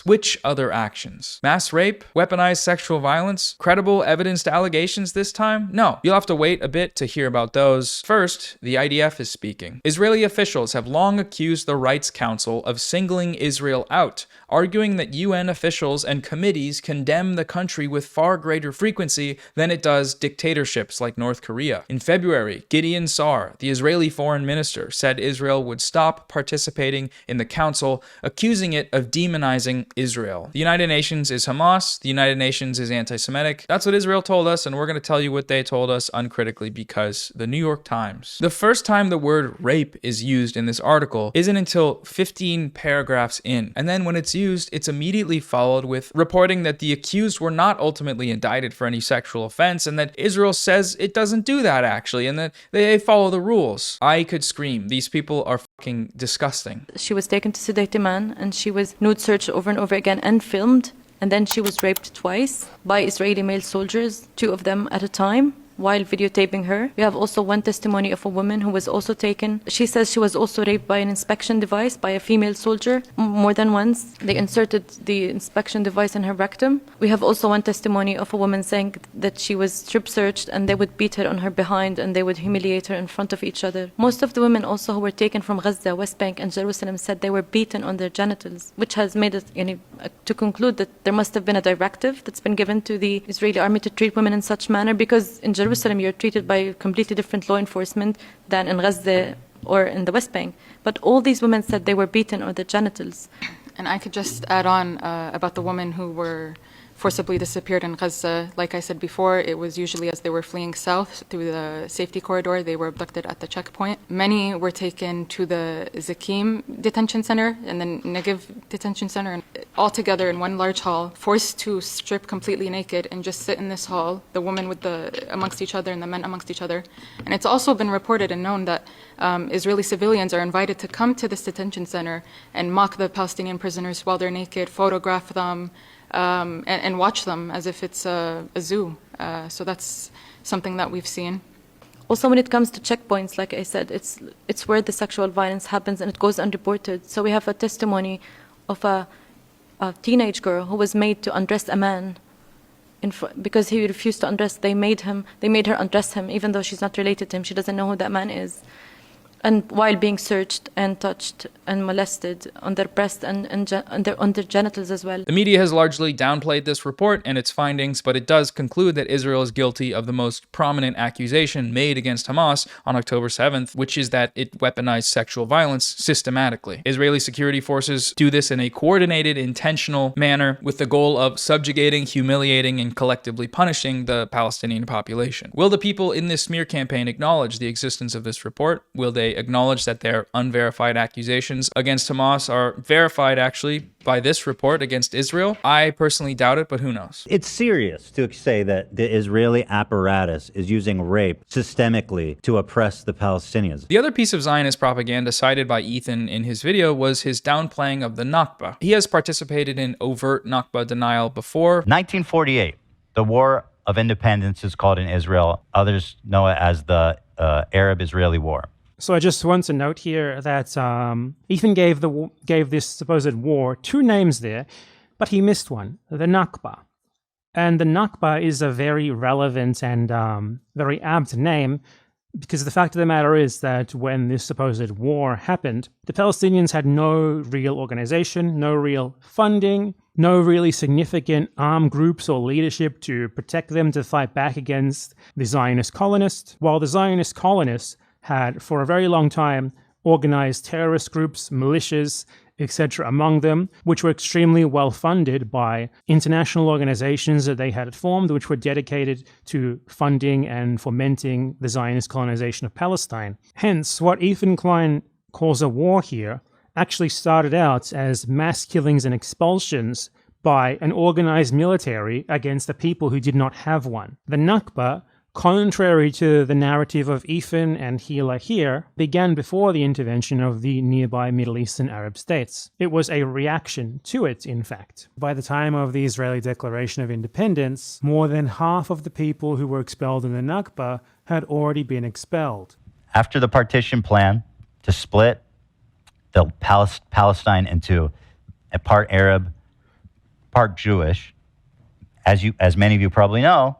which Which other actions? Mass rape? Weaponized sexual violence? Credible evidenced allegations this time? No. You'll have to wait a bit to hear about those. First, the IDF is speaking. Israeli officials have long accused the Rights Council of singling Israel out, arguing that UN officials and committees condemn the country with far greater frequency than it does dictatorships like North Korea. In February, Gideon Sa'ar, the Israeli foreign minister, said Israel would stop participating in the council, accusing it of demonizing Israel. The United Nations is Hamas, the United Nations is anti-Semitic. That's what Israel told us, and we're going to tell you what they told us uncritically because the New York Times. The first time the word rape is used in this article isn't until 15 paragraphs in, and then when it's used, it's immediately followed with reporting that the accused were not ultimately indicted for any sexual offense, and that Israel says it doesn't do that actually, and that they follow the rules. I could scream. These people are fucking disgusting. She was taken to sedate a man, and she was nude searched over and over again and filmed, and then she was raped twice by Israeli male soldiers, 2 of them at a time, while videotaping her. We have also one testimony of a woman who was also taken. She says she was also raped by an inspection device by a female soldier more than once. They inserted the inspection device in her rectum. We have also one testimony of a woman saying that she was strip searched and they would beat her on her behind and they would humiliate her in front of each other. Most of the women also who were taken from Gaza, West Bank and Jerusalem said they were beaten on their genitals, which has made it to conclude that there must have been a directive that's been given to the Israeli army to treat women in such manner, because in Jerusalem you're treated by completely different law enforcement than in Gaza or in the West Bank. But all these women said they were beaten on their genitals. And I could just add on about the women who were forcibly disappeared in Gaza. Like I said before, it was usually as they were fleeing south through the safety corridor. They were abducted at the checkpoint. Many were taken to the Zakim detention center and the Negev detention center, and all together in one large hall, forced to strip completely naked and just sit in this hall, the women with amongst each other and the men amongst each other. And it's also been reported and known that Israeli civilians are invited to come to this detention center and mock the Palestinian prisoners while they're naked, photograph them, and watch them as if it's a zoo. So that's something that we've seen. Also, when it comes to checkpoints, like I said, it's where the sexual violence happens and it goes unreported. So we have a testimony of a teenage girl who was made to undress a man because he refused to undress. They made her undress him, even though she's not related to him. She doesn't know who that man is. And while being searched and touched and molested on their breast and on their genitals as well. The media has largely downplayed this report and its findings, but it does conclude that Israel is guilty of the most prominent accusation made against Hamas on October 7th, which is that it weaponized sexual violence systematically. Israeli security forces do this in a coordinated, intentional manner with the goal of subjugating, humiliating, and collectively punishing the Palestinian population. Will the people in this smear campaign acknowledge the existence of this report? Will they acknowledge that their unverified accusations against Hamas are verified actually by this report against Israel? I personally doubt it, but who knows? It's serious to say that the Israeli apparatus is using rape systemically to oppress the Palestinians. The other piece of Zionist propaganda cited by Ethan in his video was his downplaying of the Nakba. He has participated in overt Nakba denial before. 1948, the War of Independence is called in Israel. Others know it as the Arab-Israeli War. So I just want to note here that Ethan gave this supposed war 2 names there, but he missed one, the Nakba. And the Nakba is a very relevant and very apt name, because the fact of the matter is that when this supposed war happened, the Palestinians had no real organization, no real funding, no really significant armed groups or leadership to protect them to fight back against the Zionist colonists, while the Zionist colonists had for a very long time organized terrorist groups, militias, etc. among them, which were extremely well funded by international organizations that they had formed, which were dedicated to funding and fomenting the Zionist colonization of Palestine. Hence, what Ethan Klein calls a war here actually started out as mass killings and expulsions by an organized military against the people who did not have one. The Nakba, contrary to the narrative of Ethan and Hila here, began before the intervention of the nearby Middle Eastern Arab states. It was a reaction to it, in fact. By the time of the Israeli Declaration of Independence, more than half of the people who were expelled in the Nakba had already been expelled. After the partition plan to split the Palestine into a part Arab, part Jewish. As many of you probably know,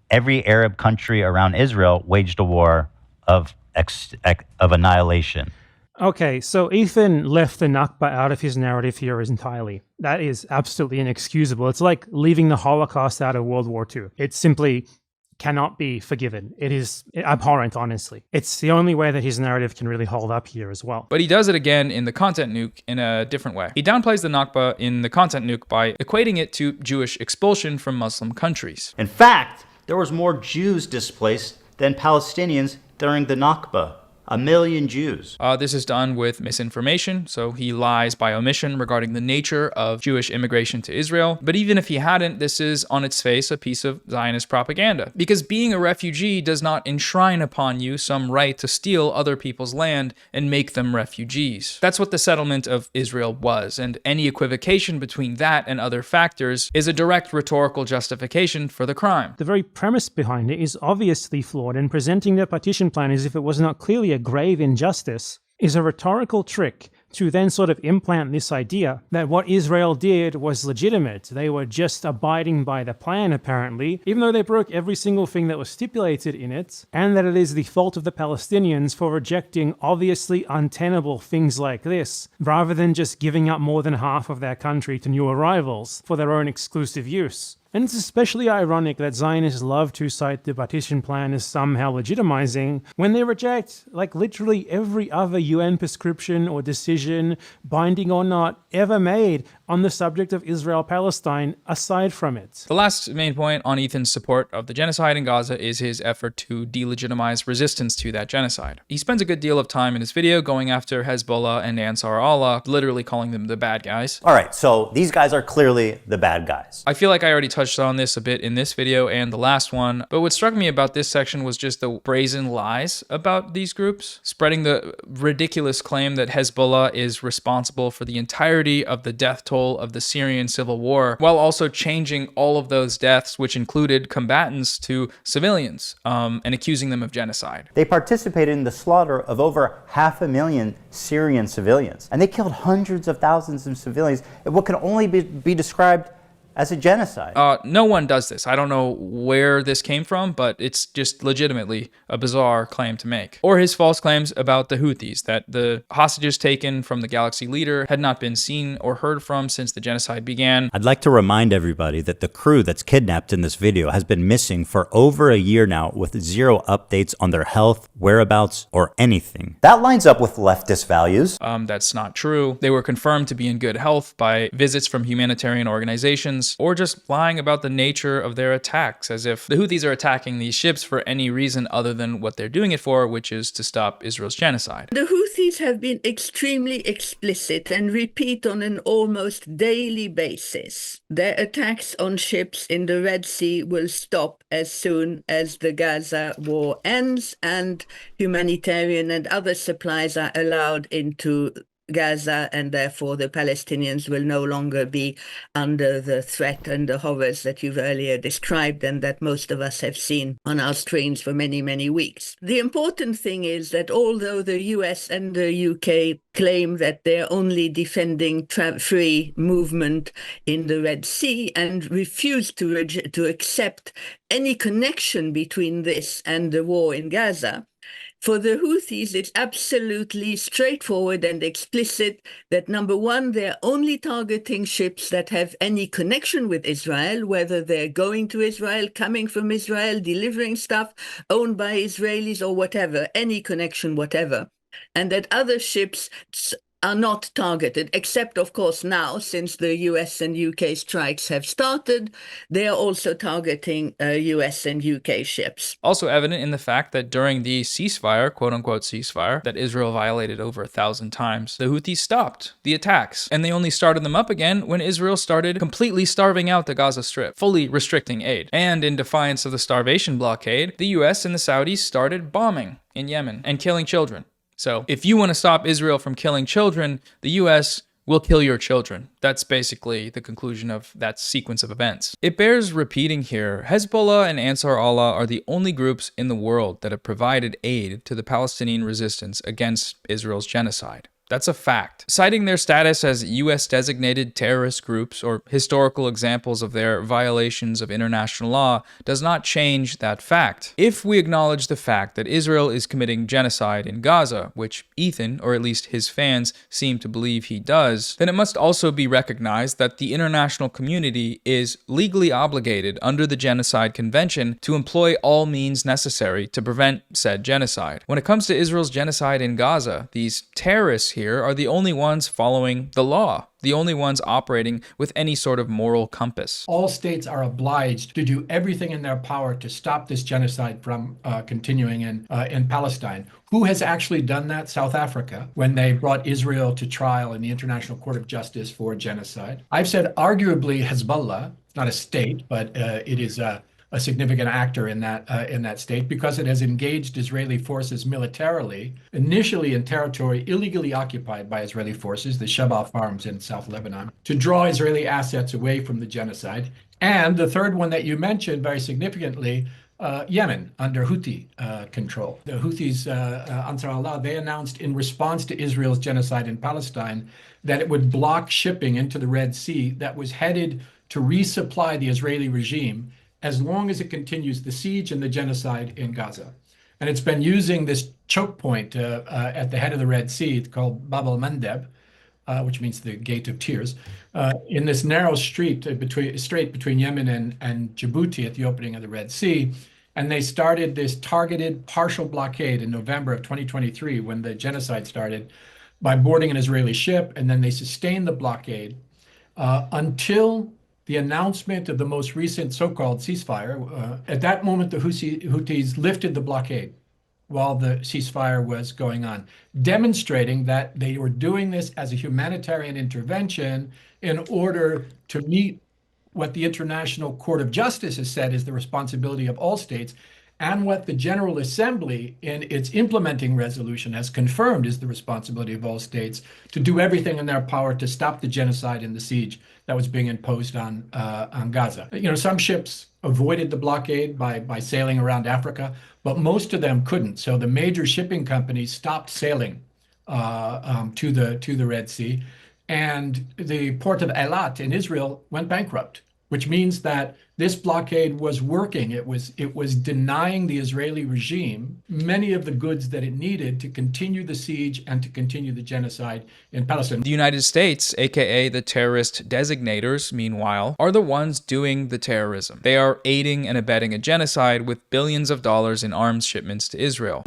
every Arab country around Israel waged a war of annihilation. Okay, so Ethan left the Nakba out of his narrative here entirely. That is absolutely inexcusable. It's like leaving the Holocaust out of World War II. It simply cannot be forgiven. It is abhorrent, honestly. It's the only way that his narrative can really hold up here as well. But he does it again in the content nuke in a different way. He downplays the Nakba in the content nuke by equating it to Jewish expulsion from Muslim countries. In fact, there was more Jews displaced than Palestinians during the Nakba. 1 million Jews. This is done with misinformation, so he lies by omission regarding the nature of Jewish immigration to Israel. But even if he hadn't, this is on its face a piece of Zionist propaganda. Because being a refugee does not enshrine upon you some right to steal other people's land and make them refugees. That's what the settlement of Israel was, and any equivocation between that and other factors is a direct rhetorical justification for the crime. The very premise behind it is obviously flawed, and presenting the partition plan as if it was not clearly a grave injustice is a rhetorical trick to then sort of implant this idea that what Israel did was legitimate. They were just abiding by the plan, apparently, even though they broke every single thing that was stipulated in it, and that it is the fault of the Palestinians for rejecting obviously untenable things like this, rather than just giving up more than half of their country to new arrivals for their own exclusive use. And it's especially ironic that Zionists love to cite the partition plan as somehow legitimizing when they reject, like, literally every other UN prescription or decision, binding or not, ever made on the subject of Israel-Palestine aside from it. The last main point on Ethan's support of the genocide in Gaza is his effort to delegitimize resistance to that genocide. He spends a good deal of time in his video going after Hezbollah and Ansar Allah, literally calling them the bad guys. All right, so these guys are clearly the bad guys. I feel like I already touched on this a bit in this video and the last one, but what struck me about this section was just the brazen lies about these groups, spreading the ridiculous claim that Hezbollah is responsible for the entirety of the death toll of the Syrian civil war, while also changing all of those deaths, which included combatants, to civilians, and accusing them of genocide. They participated in the slaughter of over 500,000 Syrian civilians, and they killed hundreds of thousands of civilians in what can only be described as a genocide. No one does this. I don't know where this came from, but it's just legitimately a bizarre claim to make. Or his false claims about the Houthis, that the hostages taken from the Galaxy leader had not been seen or heard from since the genocide began. I'd like to remind everybody that the crew that's kidnapped in this video has been missing for over a year now, with zero updates on their health, whereabouts, or anything. That lines up with leftist values. That's not true. They were confirmed to be in good health by visits from humanitarian organizations, or just lying about the nature of their attacks, as if the Houthis are attacking these ships for any reason other than what they're doing it for, which is to stop Israel's genocide. The Houthis have been extremely explicit and repeat on an almost daily basis. Their attacks on ships in the Red Sea will stop as soon as the Gaza war ends and humanitarian and other supplies are allowed into Gaza, and therefore the Palestinians will no longer be under the threat and the horrors that you've earlier described and that most of us have seen on our screens for many, many weeks. The important thing is that although the US and the UK claim that they're only defending free movement in the Red Sea and refuse to accept any connection between this and the war in Gaza, for the Houthis, it's absolutely straightforward and explicit that, number one, they're only targeting ships that have any connection with Israel, whether they're going to Israel, coming from Israel, delivering stuff owned by Israelis or whatever, any connection, whatever. And that other ships are not targeted, except, of course, now, since the US and UK strikes have started, they are also targeting US and UK ships. Also evident in the fact that during the ceasefire, quote-unquote ceasefire, that Israel violated over 1,000 times, the Houthis stopped the attacks, and they only started them up again when Israel started completely starving out the Gaza Strip, fully restricting aid. And in defiance of the starvation blockade, the US and the Saudis started bombing in Yemen and killing children. So if you want to stop Israel from killing children, the US will kill your children. That's basically the conclusion of that sequence of events. It bears repeating here, Hezbollah and Ansar Allah are the only groups in the world that have provided aid to the Palestinian resistance against Israel's genocide. That's a fact. Citing their status as US-designated terrorist groups or historical examples of their violations of international law does not change that fact. If we acknowledge the fact that Israel is committing genocide in Gaza, which Ethan, or at least his fans, seem to believe he does, then it must also be recognized that the international community is legally obligated under the Genocide Convention to employ all means necessary to prevent said genocide. When it comes to Israel's genocide in Gaza, these terrorists here are the only ones following the law, the only ones operating with any sort of moral compass. All states are obliged to do everything in their power to stop this genocide from continuing in Palestine. Who has actually done that? South Africa, when they brought Israel to trial in the International Court of Justice for genocide. I've said arguably Hezbollah, not a state, but it is a significant actor in that state because it has engaged Israeli forces militarily, initially in territory illegally occupied by Israeli forces, the Shebaa farms in South Lebanon, to draw Israeli assets away from the genocide. And the third one that you mentioned very significantly, Yemen, under Houthi control. The Houthis, Ansar Allah, they announced in response to Israel's genocide in Palestine that it would block shipping into the Red Sea that was headed to resupply the Israeli regime as long as it continues the siege and the genocide in Gaza. And it's been using this choke point at the head of the Red Sea called Bab el-Mandeb, which means the Gate of Tears, in this narrow strait between Yemen and Djibouti at the opening of the Red Sea. And they started this targeted partial blockade in November of 2023 when the genocide started by boarding an Israeli ship, and then they sustained the blockade until the announcement of the most recent so-called ceasefire. At that moment, the Houthis lifted the blockade while the ceasefire was going on, demonstrating that they were doing this as a humanitarian intervention in order to meet what the International Court of Justice has said is the responsibility of all states, and what the General Assembly in its implementing resolution has confirmed is the responsibility of all states to do everything in their power to stop the genocide and the siege that was being imposed on Gaza. You know, some ships avoided the blockade by sailing around Africa, but most of them couldn't. So the major shipping companies stopped sailing to the Red Sea, and the port of Eilat in Israel went bankrupt, which means that this blockade was working. It was denying the Israeli regime many of the goods that it needed to continue the siege and to continue the genocide in Palestine. The United States, aka the terrorist designators, meanwhile, are the ones doing the terrorism. They are aiding and abetting a genocide with billions of dollars in arms shipments to Israel.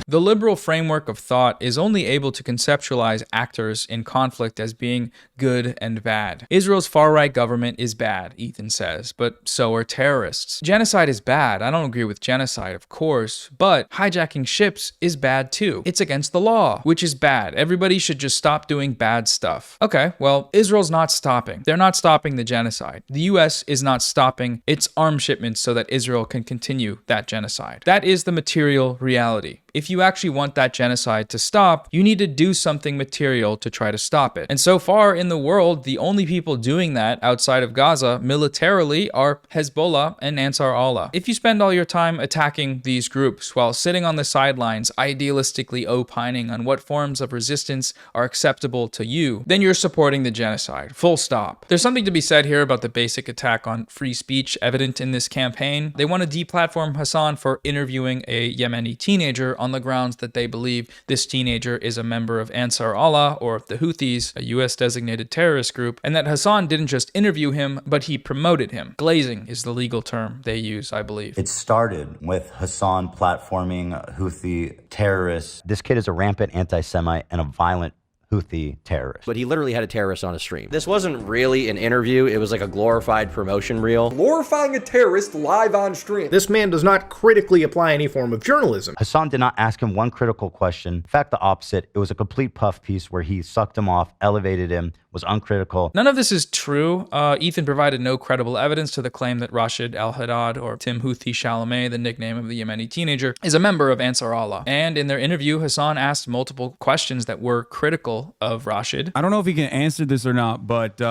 The liberal framework of thought is only able to conceptualize actors in conflict as being good and bad. Israel's far-right government is bad, Ethan says, but so are terrorists. Genocide is bad. I don't agree with genocide, of course, but hijacking ships is bad too. It's against the law, which is bad. Everybody should just stop doing bad stuff. Okay, well, Israel's not stopping. They're not stopping the genocide. The US is not stopping its arms shipments so that Israel can continue that genocide. That is the material reality. If you actually want that genocide to stop, you need to do something material to try to stop it. And so far in the world, the only people doing that outside of Gaza militarily are Hezbollah and Ansar Allah. If you spend all your time attacking these groups while sitting on the sidelines, idealistically opining on what forms of resistance are acceptable to you, then you're supporting the genocide. Full stop. There's something to be said here about the basic attack on free speech evident in this campaign. They want to deplatform Hassan for interviewing a Yemeni teenager on the grounds that they believe this teenager is a member of Ansar Allah or the Houthis, a US-designated terrorist group, and that Hassan didn't just interview him, but he promoted him. Glazing is the legal term they use, I believe. It started with Hassan platforming Houthi terrorists. This kid is a rampant anti-Semite and a violent Houthi terrorist. But he literally had a terrorist on a stream. This wasn't really an interview, it was like a glorified promotion reel. Glorifying a terrorist live on stream. This man does not critically apply any form of journalism. Hassan did not ask him one critical question. In fact, the opposite. It was a complete puff piece where he sucked him off, elevated him, was uncritical. None of this is true. Ethan provided no credible evidence to the claim that Rashid al-Haddad, or Tim Houthi Chalamet, the nickname of the Yemeni teenager, is a member of Ansar Allah. And in their interview, Hassan asked multiple questions that were critical critical of Rashid. I don't know if he can answer this or not, but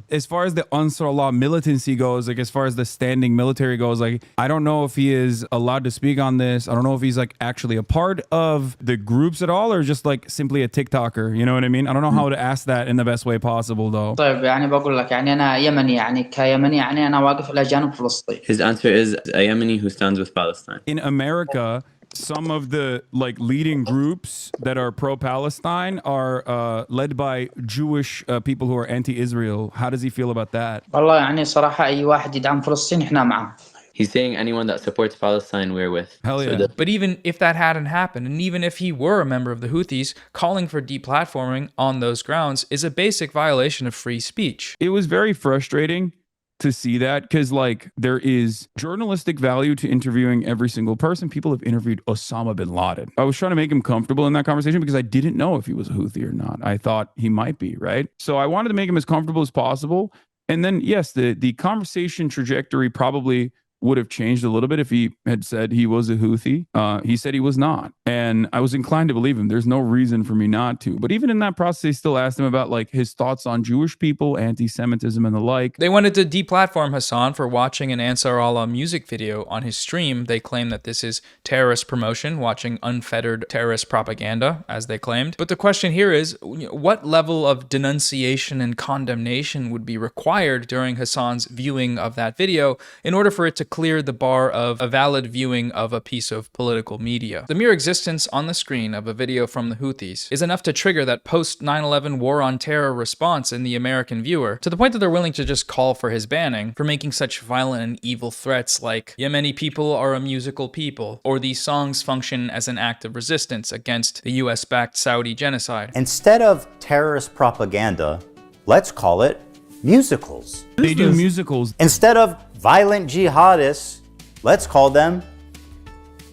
as far as the Ansar Allah militancy goes, like as far as the standing military goes, like I don't know if he is allowed to speak on this. I don't know if he's like actually a part of the groups at all or just like simply a TikToker. You know what I mean? I don't know how to ask that in the best way possible though. طيب يعني بقول لك يعني أنا يمني يعني كيمني يعني أنا واقف إلى جانب فلسطين. His answer is a Yemeni who stands with Palestine. In America, some of the like leading groups that are pro-Palestine are led by Jewish people who are anti-Israel. How does he feel about that? والله يعني صراحة أي واحد يدعم فلسطين إحنا معه. He's saying anyone that supports Palestine, we're with. Hell yeah. But even if that hadn't happened, and even if he were a member of the Houthis, calling for deplatforming on those grounds is a basic violation of free speech. It was very frustrating to see that because like there is journalistic value to interviewing every single person. People have interviewed Osama bin Laden. I was trying to make him comfortable in that conversation because I didn't know if he was a Houthi or not. I thought he might be, right? So I wanted to make him as comfortable as possible. And then, yes, the conversation trajectory probably would have changed a little bit if he had said he was a Houthi. He said he was not. And I was inclined to believe him. There's no reason for me not to. But even in that process, they still asked him about like his thoughts on Jewish people, anti-Semitism and the like. They wanted to deplatform Hassan for watching an Ansar Allah music video on his stream. They claim that this is terrorist promotion, watching unfettered terrorist propaganda, as they claimed. But the question here is, what level of denunciation and condemnation would be required during Hassan's viewing of that video in order for it to clear the bar of a valid viewing of a piece of political media? The mere existence on the screen of a video from the Houthis is enough to trigger that post-9/11 war on terror response in the American viewer, to the point that they're willing to just call for his banning for making such violent and evil threats like Yemeni people are a musical people, or these songs function as an act of resistance against the US-backed Saudi genocide. Instead of terrorist propaganda, let's call it musicals. They do musicals. Instead of violent jihadists, let's call them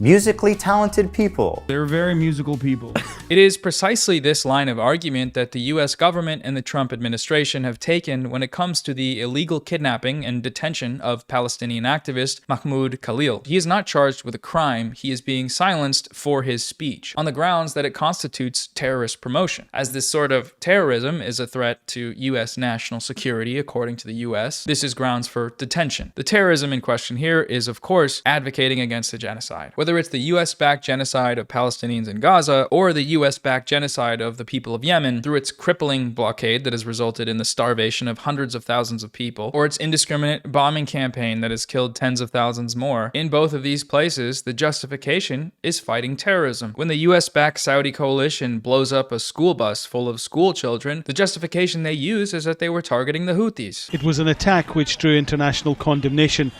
musically talented people. They're very musical people. It is precisely this line of argument that the US government and the Trump administration have taken when it comes to the illegal kidnapping and detention of Palestinian activist Mahmoud Khalil. He is not charged with a crime, he is being silenced for his speech, on the grounds that it constitutes terrorist promotion. As this sort of terrorism is a threat to US national security, according to the US, this is grounds for detention. The terrorism in question here is, of course, advocating against a genocide. Whether it's the US-backed genocide of Palestinians in Gaza or the US-backed genocide of the people of Yemen through its crippling blockade that has resulted in the starvation of hundreds of thousands of people, or its indiscriminate bombing campaign that has killed tens of thousands more, in both of these places, the justification is fighting terrorism. When the US-backed Saudi coalition blows up a school bus full of school children, the justification they use is that they were targeting the Houthis. It was an attack which drew international condemnation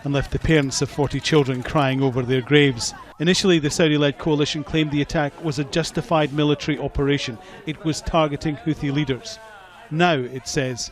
and left the parents of 40 children crying over their graves. Initially, the Saudi-led coalition claimed the attack was a justified military operation. It was targeting Houthi leaders. Now, it says,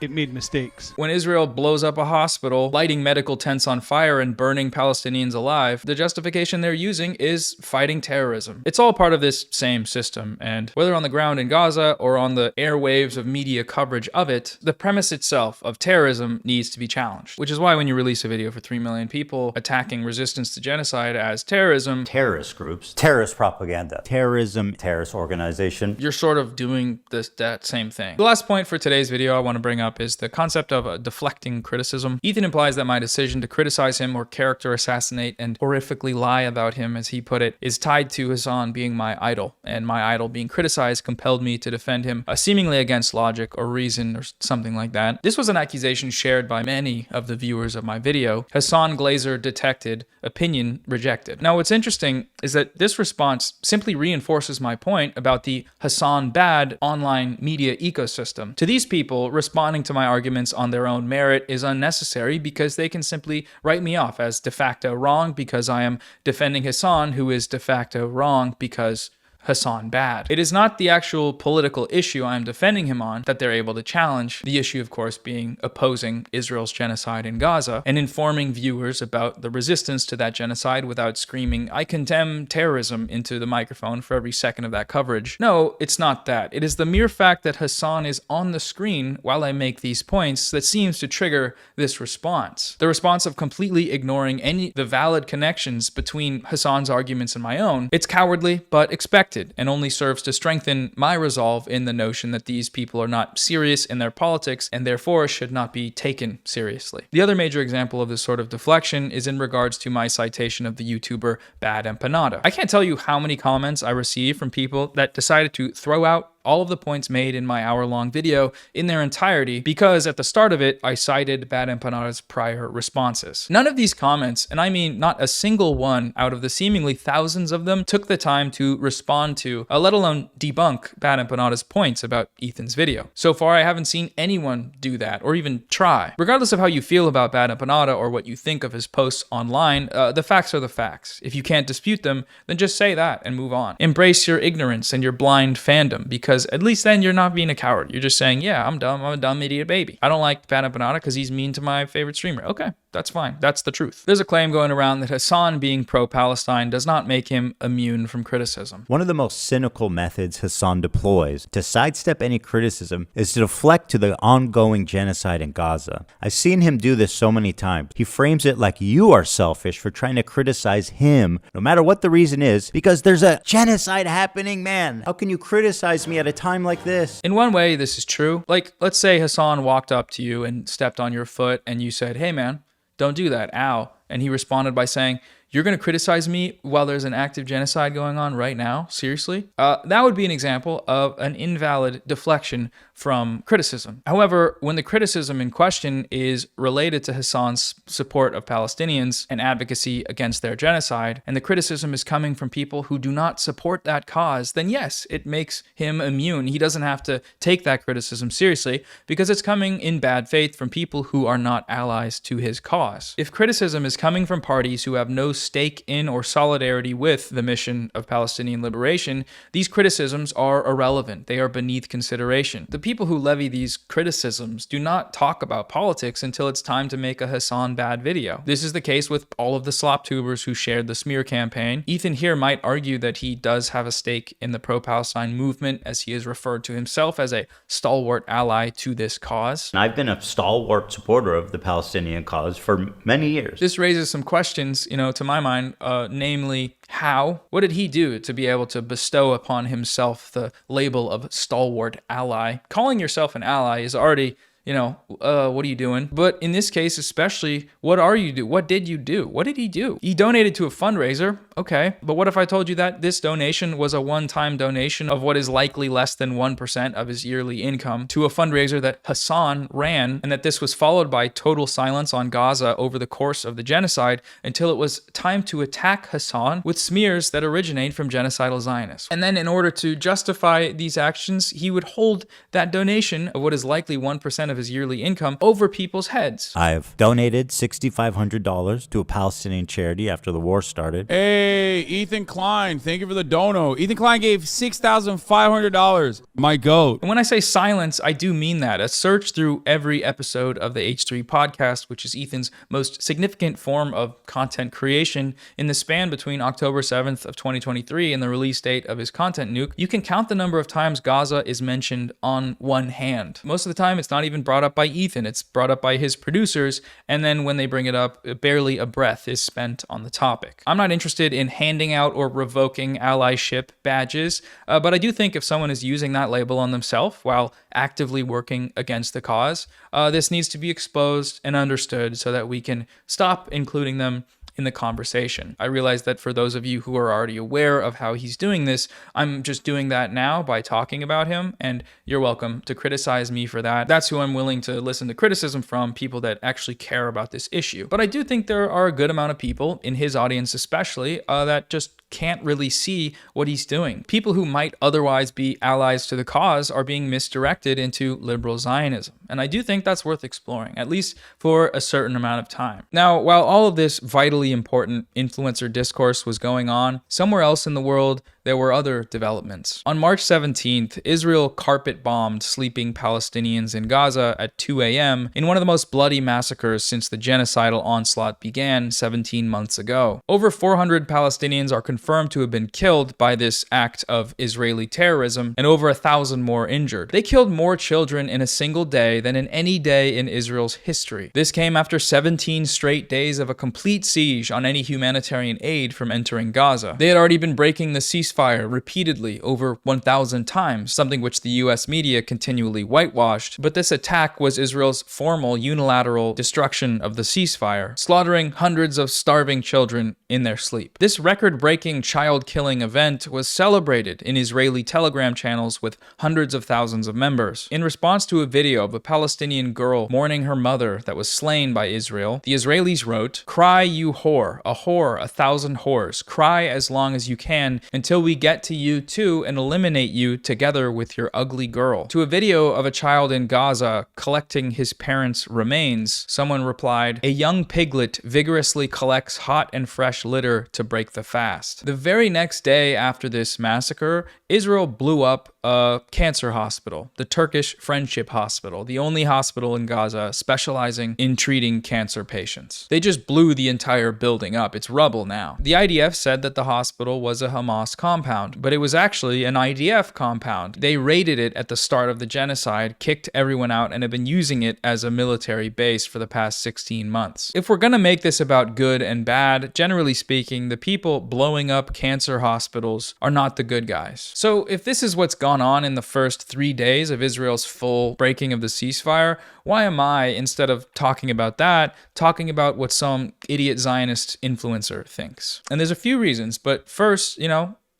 it made mistakes. When Israel blows up a hospital, lighting medical tents on fire and burning Palestinians alive, the justification they're using is fighting terrorism. It's all part of this same system, and whether on the ground in Gaza or on the airwaves of media coverage of it, the premise itself of terrorism needs to be challenged. Which is why when you release a video for 3 million people attacking resistance to genocide as terrorism, terrorist groups, terrorist propaganda, terrorism, terrorist organization, you're sort of doing that same thing. The last point for today's video I want to bring up is the concept of deflecting criticism. Ethan implies that my decision to criticize him or character assassinate and horrifically lie about him, as he put it, is tied to Hassan being my idol, and my idol being criticized compelled me to defend him, seemingly against logic or reason or something like that. This was an accusation shared by many of the viewers of my video. Hassan Glazer detected, opinion rejected. Now what's interesting is that this response simply reinforces my point about the Hassan bad online media ecosystem. To these people, responding to my arguments on their own merit is unnecessary because they can simply write me off as de facto wrong because I am defending Hassan, who is de facto wrong because Hassan bad. It is not the actual political issue I am defending him on that they're able to challenge, the issue of course being opposing Israel's genocide in Gaza and informing viewers about the resistance to that genocide without screaming, "I condemn terrorism" into the microphone for every second of that coverage. No, it's not that. It is the mere fact that Hassan is on the screen while I make these points that seems to trigger this response. The response of completely ignoring the valid connections between Hassan's arguments and my own. It's cowardly, but expected. expected and only serves to strengthen my resolve in the notion that these people are not serious in their politics and therefore should not be taken seriously. The other major example of this sort of deflection is in regards to my citation of the YouTuber Bad Empanada. I can't tell you how many comments I received from people that decided to throw out all of the points made in my hour-long video in their entirety because at the start of it, I cited Bad Empanada's prior responses. None of these comments, and I mean not a single one out of the seemingly thousands of them, took the time to respond to, let alone debunk Bad Empanada's points about Ethan's video. So far, I haven't seen anyone do that or even try. Regardless of how you feel about Bad Empanada or what you think of his posts online, the facts are the facts. If you can't dispute them, then just say that and move on. Embrace your ignorance and your blind fandom, because at least then you're not being a coward. You're just saying, yeah, I'm dumb. I'm a dumb idiot baby. I don't like Bad Empanada because he's mean to my favorite streamer. Okay, that's fine. That's the truth. There's a claim going around that Hassan being pro-Palestine does not make him immune from criticism. One of the most cynical methods Hassan deploys to sidestep any criticism is to deflect to the ongoing genocide in Gaza. I've seen him do this so many times. He frames it like you are selfish for trying to criticize him, no matter what the reason is, because there's a genocide happening, man. How can you criticize me at a time like this? In one way, this is true. Like, let's say Hassan walked up to you and stepped on your foot and you said, hey man, don't do that, ow. And he responded by saying, you're going to criticize me while there's an active genocide going on right now? Seriously? That would be an example of an invalid deflection from criticism. However, when the criticism in question is related to Hassan's support of Palestinians and advocacy against their genocide, and the criticism is coming from people who do not support that cause, then yes, it makes him immune. He doesn't have to take that criticism seriously because it's coming in bad faith from people who are not allies to his cause. If criticism is coming from parties who have no stake in or solidarity with the mission of Palestinian liberation, these criticisms are irrelevant. They are beneath consideration. The people who levy these criticisms do not talk about politics until it's time to make a Hassan bad video. This is the case with all of the slop tubers who shared the smear campaign. Ethan here might argue that he does have a stake in the pro-Palestine movement, as he has referred to himself as a stalwart ally to this cause. I've been a stalwart supporter of the Palestinian cause for many years. This raises some questions, to my mind, namely, how? What did he do to be able to bestow upon himself the label of stalwart ally? Calling yourself an ally is already, what are you doing? But in this case, especially, what are you do? What did you do? What did he do? He donated to a fundraiser. Okay, but what if I told you that this donation was a one-time donation of what is likely less than 1% of his yearly income to a fundraiser that Hassan ran, and that this was followed by total silence on Gaza over the course of the genocide until it was time to attack Hassan with smears that originate from genocidal Zionists. And then in order to justify these actions, he would hold that donation of what is likely 1% of his yearly income over people's heads. I've donated $6,500 to a Palestinian charity after the war started. Hey, Ethan Klein, thank you for the dono. Ethan Klein gave $6,500. My goat. And when I say silence, I do mean that. A search through every episode of the H3 podcast, which is Ethan's most significant form of content creation in the span between October 7th of 2023 and the release date of his content nuke, you can count the number of times Gaza is mentioned on one hand. Most of the time, it's not even brought up by Ethan. It's brought up by his producers, and then when they bring it up, barely a breath is spent on the topic. I'm not interested in handing out or revoking allyship badges, but I do think if someone is using that label on themselves while actively working against the cause, this needs to be exposed and understood so that we can stop including them in the conversation. I realize that for those of you who are already aware of how he's doing this, I'm just doing that now by talking about him, and you're welcome to criticize me for that. That's who I'm willing to listen to criticism from, people that actually care about this issue. But I do think there are a good amount of people, in his audience especially, that just can't really see what he's doing. People who might otherwise be allies to the cause are being misdirected into liberal Zionism. And I do think that's worth exploring, at least for a certain amount of time. Now, while all of this vitally important influencer discourse was going on, somewhere else in the world, there were other developments. On March 17th, Israel carpet-bombed sleeping Palestinians in Gaza at 2 a.m. in one of the most bloody massacres since the genocidal onslaught began 17 months ago. Over 400 Palestinians are confirmed to have been killed by this act of Israeli terrorism, and over 1,000 more injured. They killed more children in a single day than in any day in Israel's history. This came after 17 straight days of a complete siege on any humanitarian aid from entering Gaza. They had already been breaking the ceasefire ceasefire repeatedly over 1,000 times, something which the US media continually whitewashed, but this attack was Israel's formal unilateral destruction of the ceasefire, slaughtering hundreds of starving children in their sleep. This record-breaking child-killing event was celebrated in Israeli Telegram channels with hundreds of thousands of members. In response to a video of a Palestinian girl mourning her mother that was slain by Israel, the Israelis wrote, "Cry, you whore, a whore, 1,000 whores. Cry as long as you can until we get to you too and eliminate you together with your ugly girl." To a video of a child in Gaza collecting his parents' remains, someone replied, "A young piglet vigorously collects hot and fresh litter to break the fast." The very next day after this massacre, Israel blew up a cancer hospital, the Turkish Friendship Hospital, the only hospital in Gaza specializing in treating cancer patients. They just blew the entire building up. It's rubble now. The IDF said that the hospital was a Hamas compound, but it was actually an IDF compound. They raided it at the start of the genocide, kicked everyone out, and have been using it as a military base for the past 16 months. If we're gonna make this about good and bad, generally speaking, the people blowing up cancer hospitals are not the good guys. So if this is what's gone on in the first 3 days of Israel's full breaking of the ceasefire, why am I, instead of talking about that, talking about what some idiot Zionist influencer thinks? And there's a few reasons, but first,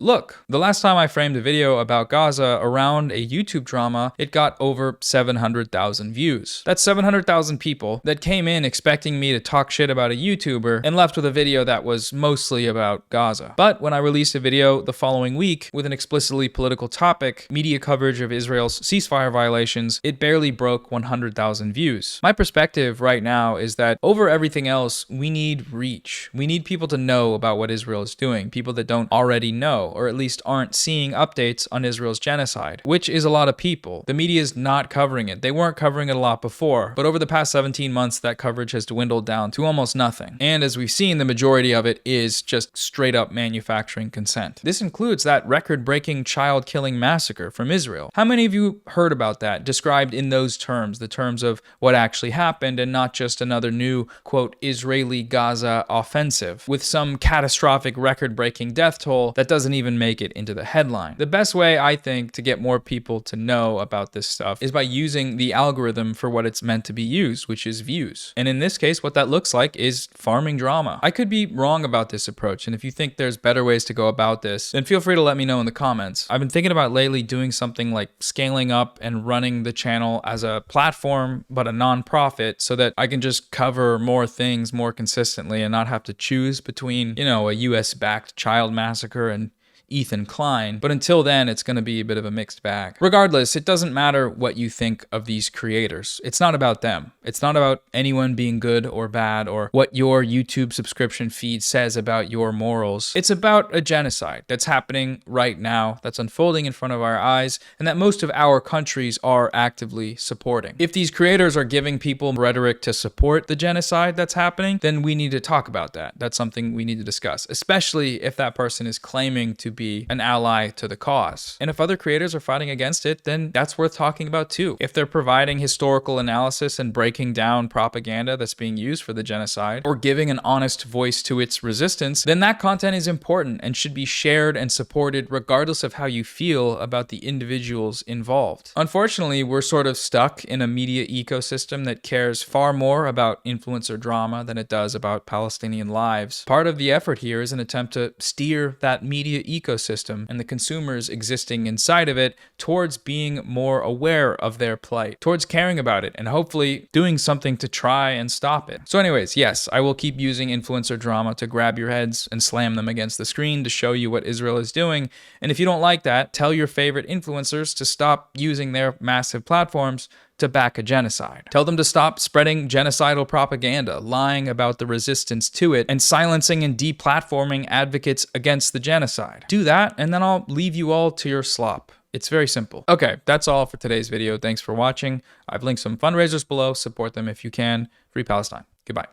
look, the last time I framed a video about Gaza around a YouTube drama, it got over 700,000 views. That's 700,000 people that came in expecting me to talk shit about a YouTuber and left with a video that was mostly about Gaza. But when I released a video the following week with an explicitly political topic, media coverage of Israel's ceasefire violations, it barely broke 100,000 views. My perspective right now is that over everything else, we need reach. We need people to know about what Israel is doing, people that don't already know, or at least aren't seeing updates on Israel's genocide, which is a lot of people. The media is not covering it. They weren't covering it a lot before, but over the past 17 months, that coverage has dwindled down to almost nothing. And as we've seen, the majority of it is just straight up manufacturing consent. This includes that record-breaking child-killing massacre from Israel. How many of you heard about that, described in those terms, the terms of what actually happened and not just another new, quote, Israeli Gaza offensive with some catastrophic record-breaking death toll that doesn't even make it into the headline? The best way, I think, to get more people to know about this stuff is by using the algorithm for what it's meant to be used, which is views. And in this case, what that looks like is farming drama. I could be wrong about this approach, and if you think there's better ways to go about this, then feel free to let me know in the comments. I've been thinking about lately doing something like scaling up and running the channel as a platform, but a non-profit, so that I can just cover more things more consistently and not have to choose between, a US-backed child massacre and Ethan Klein, but until then, it's going to be a bit of a mixed bag. Regardless, it doesn't matter what you think of these creators. It's not about them. It's not about anyone being good or bad or what your YouTube subscription feed says about your morals. It's about a genocide that's happening right now, that's unfolding in front of our eyes, and that most of our countries are actively supporting. If these creators are giving people rhetoric to support the genocide that's happening, then we need to talk about that. That's something we need to discuss, especially if that person is claiming to be an ally to the cause. And if other creators are fighting against it, then that's worth talking about too. If they're providing historical analysis and breaking down propaganda that's being used for the genocide, or giving an honest voice to its resistance, then that content is important and should be shared and supported regardless of how you feel about the individuals involved. Unfortunately, we're sort of stuck in a media ecosystem that cares far more about influencer drama than it does about Palestinian lives. Part of the effort here is an attempt to steer that media ecosystem and the consumers existing inside of it towards being more aware of their plight, towards caring about it, and hopefully doing something to try and stop it. So anyways, yes, I will keep using influencer drama to grab your heads and slam them against the screen to show you what Israel is doing. And if you don't like that, tell your favorite influencers to stop using their massive platforms to back a genocide. Tell them to stop spreading genocidal propaganda, lying about the resistance to it, and silencing and deplatforming advocates against the genocide. Do that, and then I'll leave you all to your slop. It's very simple. Okay, that's all for today's video. Thanks for watching. I've linked some fundraisers below. Support them if you can. Free Palestine. Goodbye.